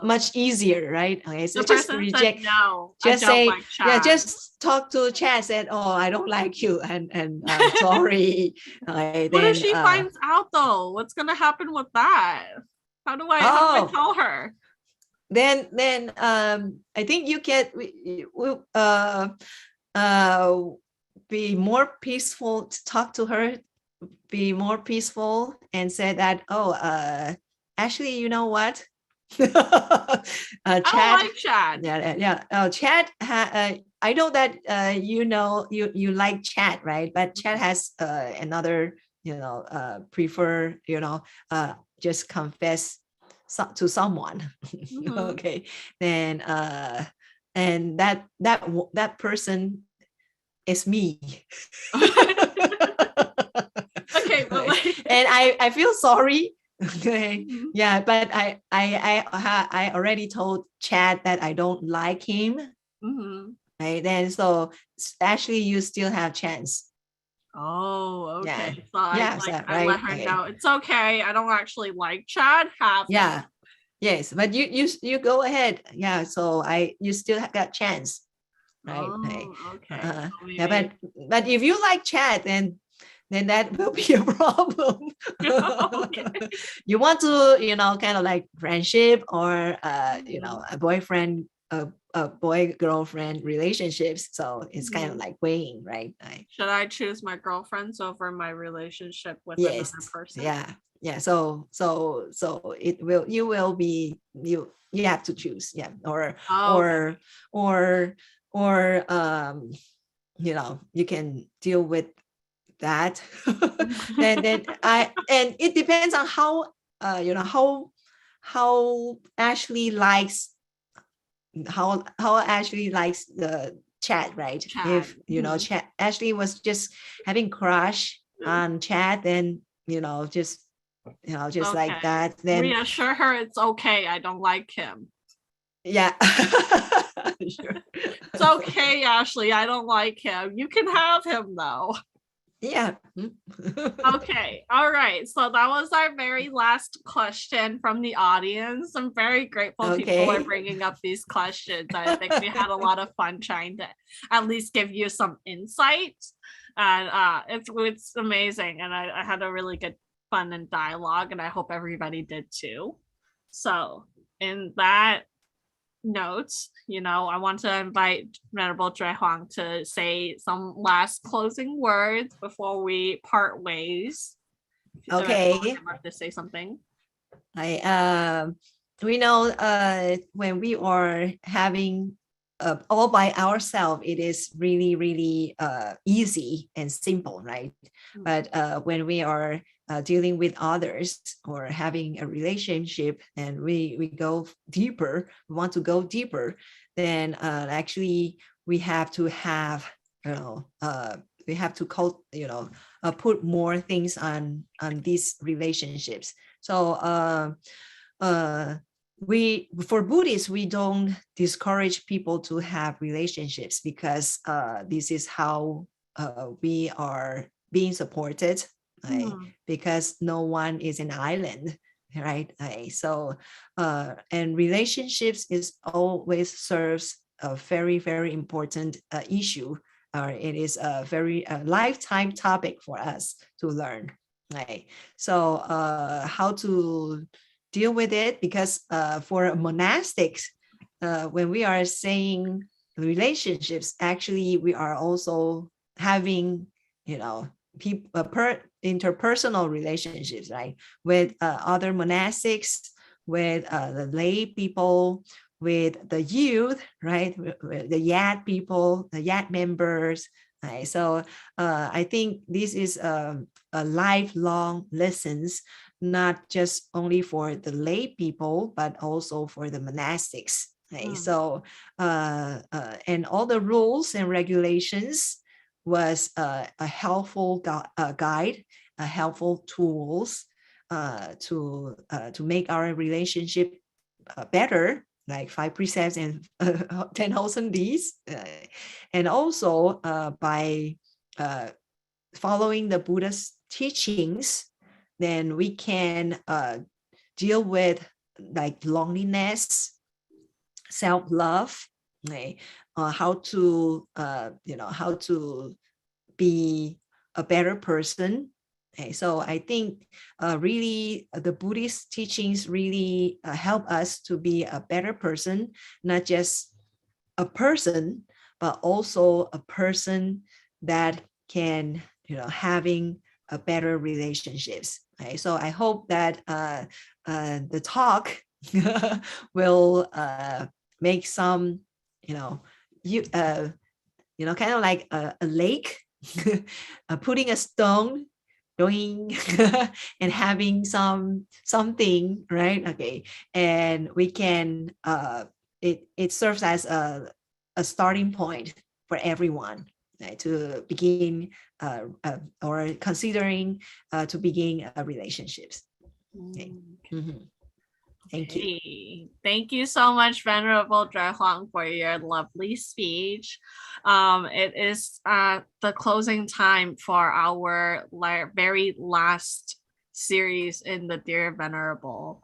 much easier, right? Okay, so The just person reject. said, no, Just I don't say, like chat. yeah, just talk to chat. Said, oh, I don't like you, and sorry. Okay, What then if she finds out though? What's gonna happen with that? How do I tell her? Then I think you can be more peaceful to talk to her, be more peaceful and say that, oh, actually, you know what? I don't like chat. Yeah. Chat. I know that you like chat, right? But chat has another, prefer, just confess to someone. Mhm. Okay, then and that person is me. Okay, but like, and I feel sorry. Okay, Mhm. yeah, but I already told Chad that I don't like him. Mhm. Right, then so actually you still have chance. Oh, okay. Yeah. So I Yeah, so, I right, let her okay. know it's okay. I don't actually like chat. Have fun. Yeah. Yes, but you go ahead. Yeah, so you still got chance. Right. Oh, okay. So Yeah, maybe- but if you like chat, then that will be a problem. Okay. You want to, kind of like friendship or Mhm. a boyfriend, a boy girlfriend relationships. So it's kind of Mhm. like weighing, right? Should I choose my girlfriends over my relationship with Yes. another person? Yeah. So it will, you have to choose. Yeah. Okay. Or you can deal with that. then and it depends on how how Ashley likes the chat, right? Chat. If Mhm. chat, Ashley was just having crush on chat, then just like Okay. that, then Reassure her it's okay. I don't like him. yeah. Sure. It's okay, Ashley. I don't like him. You can have him though. Yeah. Okay. All right. So that was our very last question from the audience. I'm very grateful people are Okay. bringing up these questions. I think we had a lot of fun trying to at least give you some insight. And it's amazing. And I had a really good fun and dialogue, and I hope everybody did too. So in that notes, I want to invite Venerable Zhui Huang to say some last closing words before we part ways. Okay. I'd love to say something. We know when we are having all by ourselves, it is really, really easy and simple, right? But when we are dealing with others or having a relationship and we go deeper, we want to go deeper, then actually we have to have, we have to put more things on these relationships. So for Buddhists, we don't discourage people to have relationships because this is how we are being supported, right? Because no one is an island, right? So and relationships is always serves a very, very important issue. It is a very lifetime topic for us to learn, right? So how to deal with it, because for monastics, when we are saying relationships, actually we are also having interpersonal relationships, right, with other monastics, with the lay people, with the youth, right, with the YAD people, the YAD members, right? So I think this is a lifelong lessons, not just only for the lay people, but also for the monastics. Okay? So, and all the rules and regulations was a helpful guide, a helpful tools to make our relationship better, like 5 precepts and 10 wholesome deeds. And also by following the Buddha's teachings, then we can deal with like loneliness, self-love, how to how to be a better person. Okay, so I think really the Buddhist teachings really help us to be a better person, not just a person, but also a person that can, having a better relationships. Okay, so I hope that the talk will make some, kind of like a lake, putting a stone, going and having something, right? Okay, and we can it serves as a starting point for everyone, right, to begin or considering to begin relationships. Okay. Mm-hmm. Thank you. Thank you so much, Venerable Dre Huang, for your lovely speech. It is the closing time for our very last series in the Dear Venerable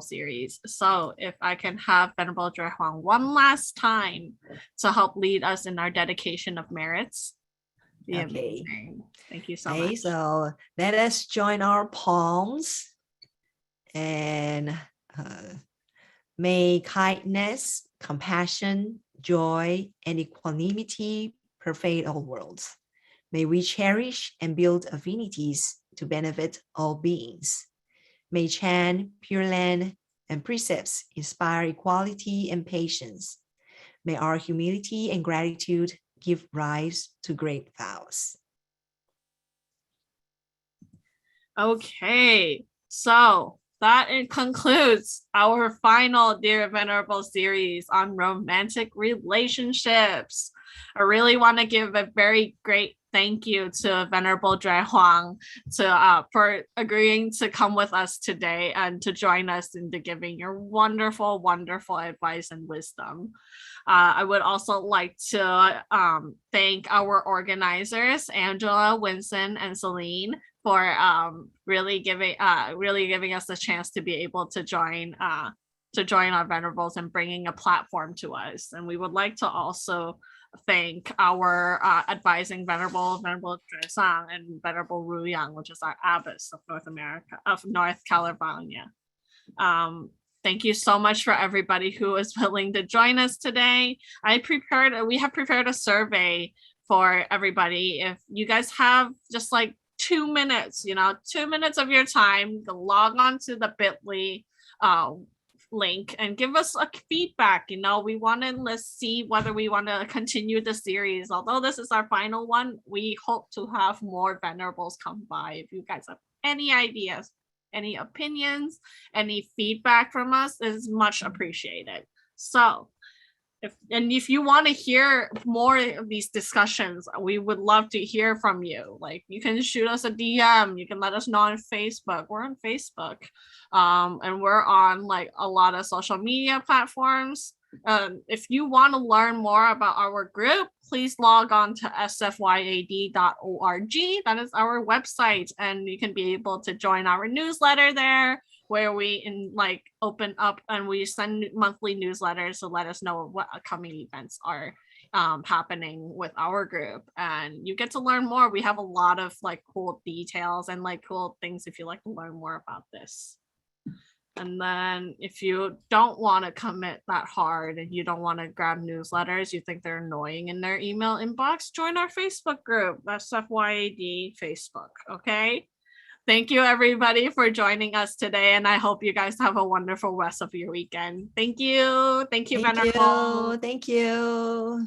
series. So if I can have Venerable Dre Huang one last time to help lead us in our dedication of merits. Okay. Amazing. Thank you so much. So let us join our palms. And may kindness, compassion, joy, and equanimity pervade all worlds. May we cherish and build affinities to benefit all beings. May Chan, Pure Land, and precepts inspire equality and patience. May our humility and gratitude give rise to great vows. Okay, so that concludes our final Dear Venerable series on romantic relationships. I really want to give a very great thank you to Venerable Dre Huang for agreeing to come with us today and to join us into giving your wonderful, wonderful advice and wisdom. I would also like to thank our organizers, Angela, Winston, and Celine, for really giving us the chance to be able to join our venerables and bringing a platform to us. And we would like to also thank our advising Venerable Dre Sang and Venerable Ru Yang, which is our abbess of North California. Thank you so much for everybody who is willing to join us today. We have prepared a survey for everybody. If you guys have just like 2 minutes, 2 minutes of your time, to log on to the bit.ly link and give us a feedback. We want to see whether we want to continue the series. Although this is our final one, we hope to have more venerables come by. If you guys have any ideas, any opinions, any feedback from us, is much appreciated. So if you want to hear more of these discussions, we would love to hear from you. Like, you can shoot us a DM, you can let us know on Facebook. We're on Facebook, and we're on like a lot of social media platforms. If you want to learn more about our group, please log on to sfyad.org. That is our website, and you can be able to join our newsletter there, where we open up and we send monthly newsletters to let us know what upcoming events are happening with our group, and you get to learn more. We have a lot of cool details and cool things if you like to learn more about this. And then if you don't want to commit that hard and you don't want to grab newsletters, you think they're annoying in their email inbox, join our Facebook group. That's FYAD Facebook. Okay. Thank you everybody for joining us today, and I hope you guys have a wonderful rest of your weekend. Thank you. Thank you, Venerable. Thank you.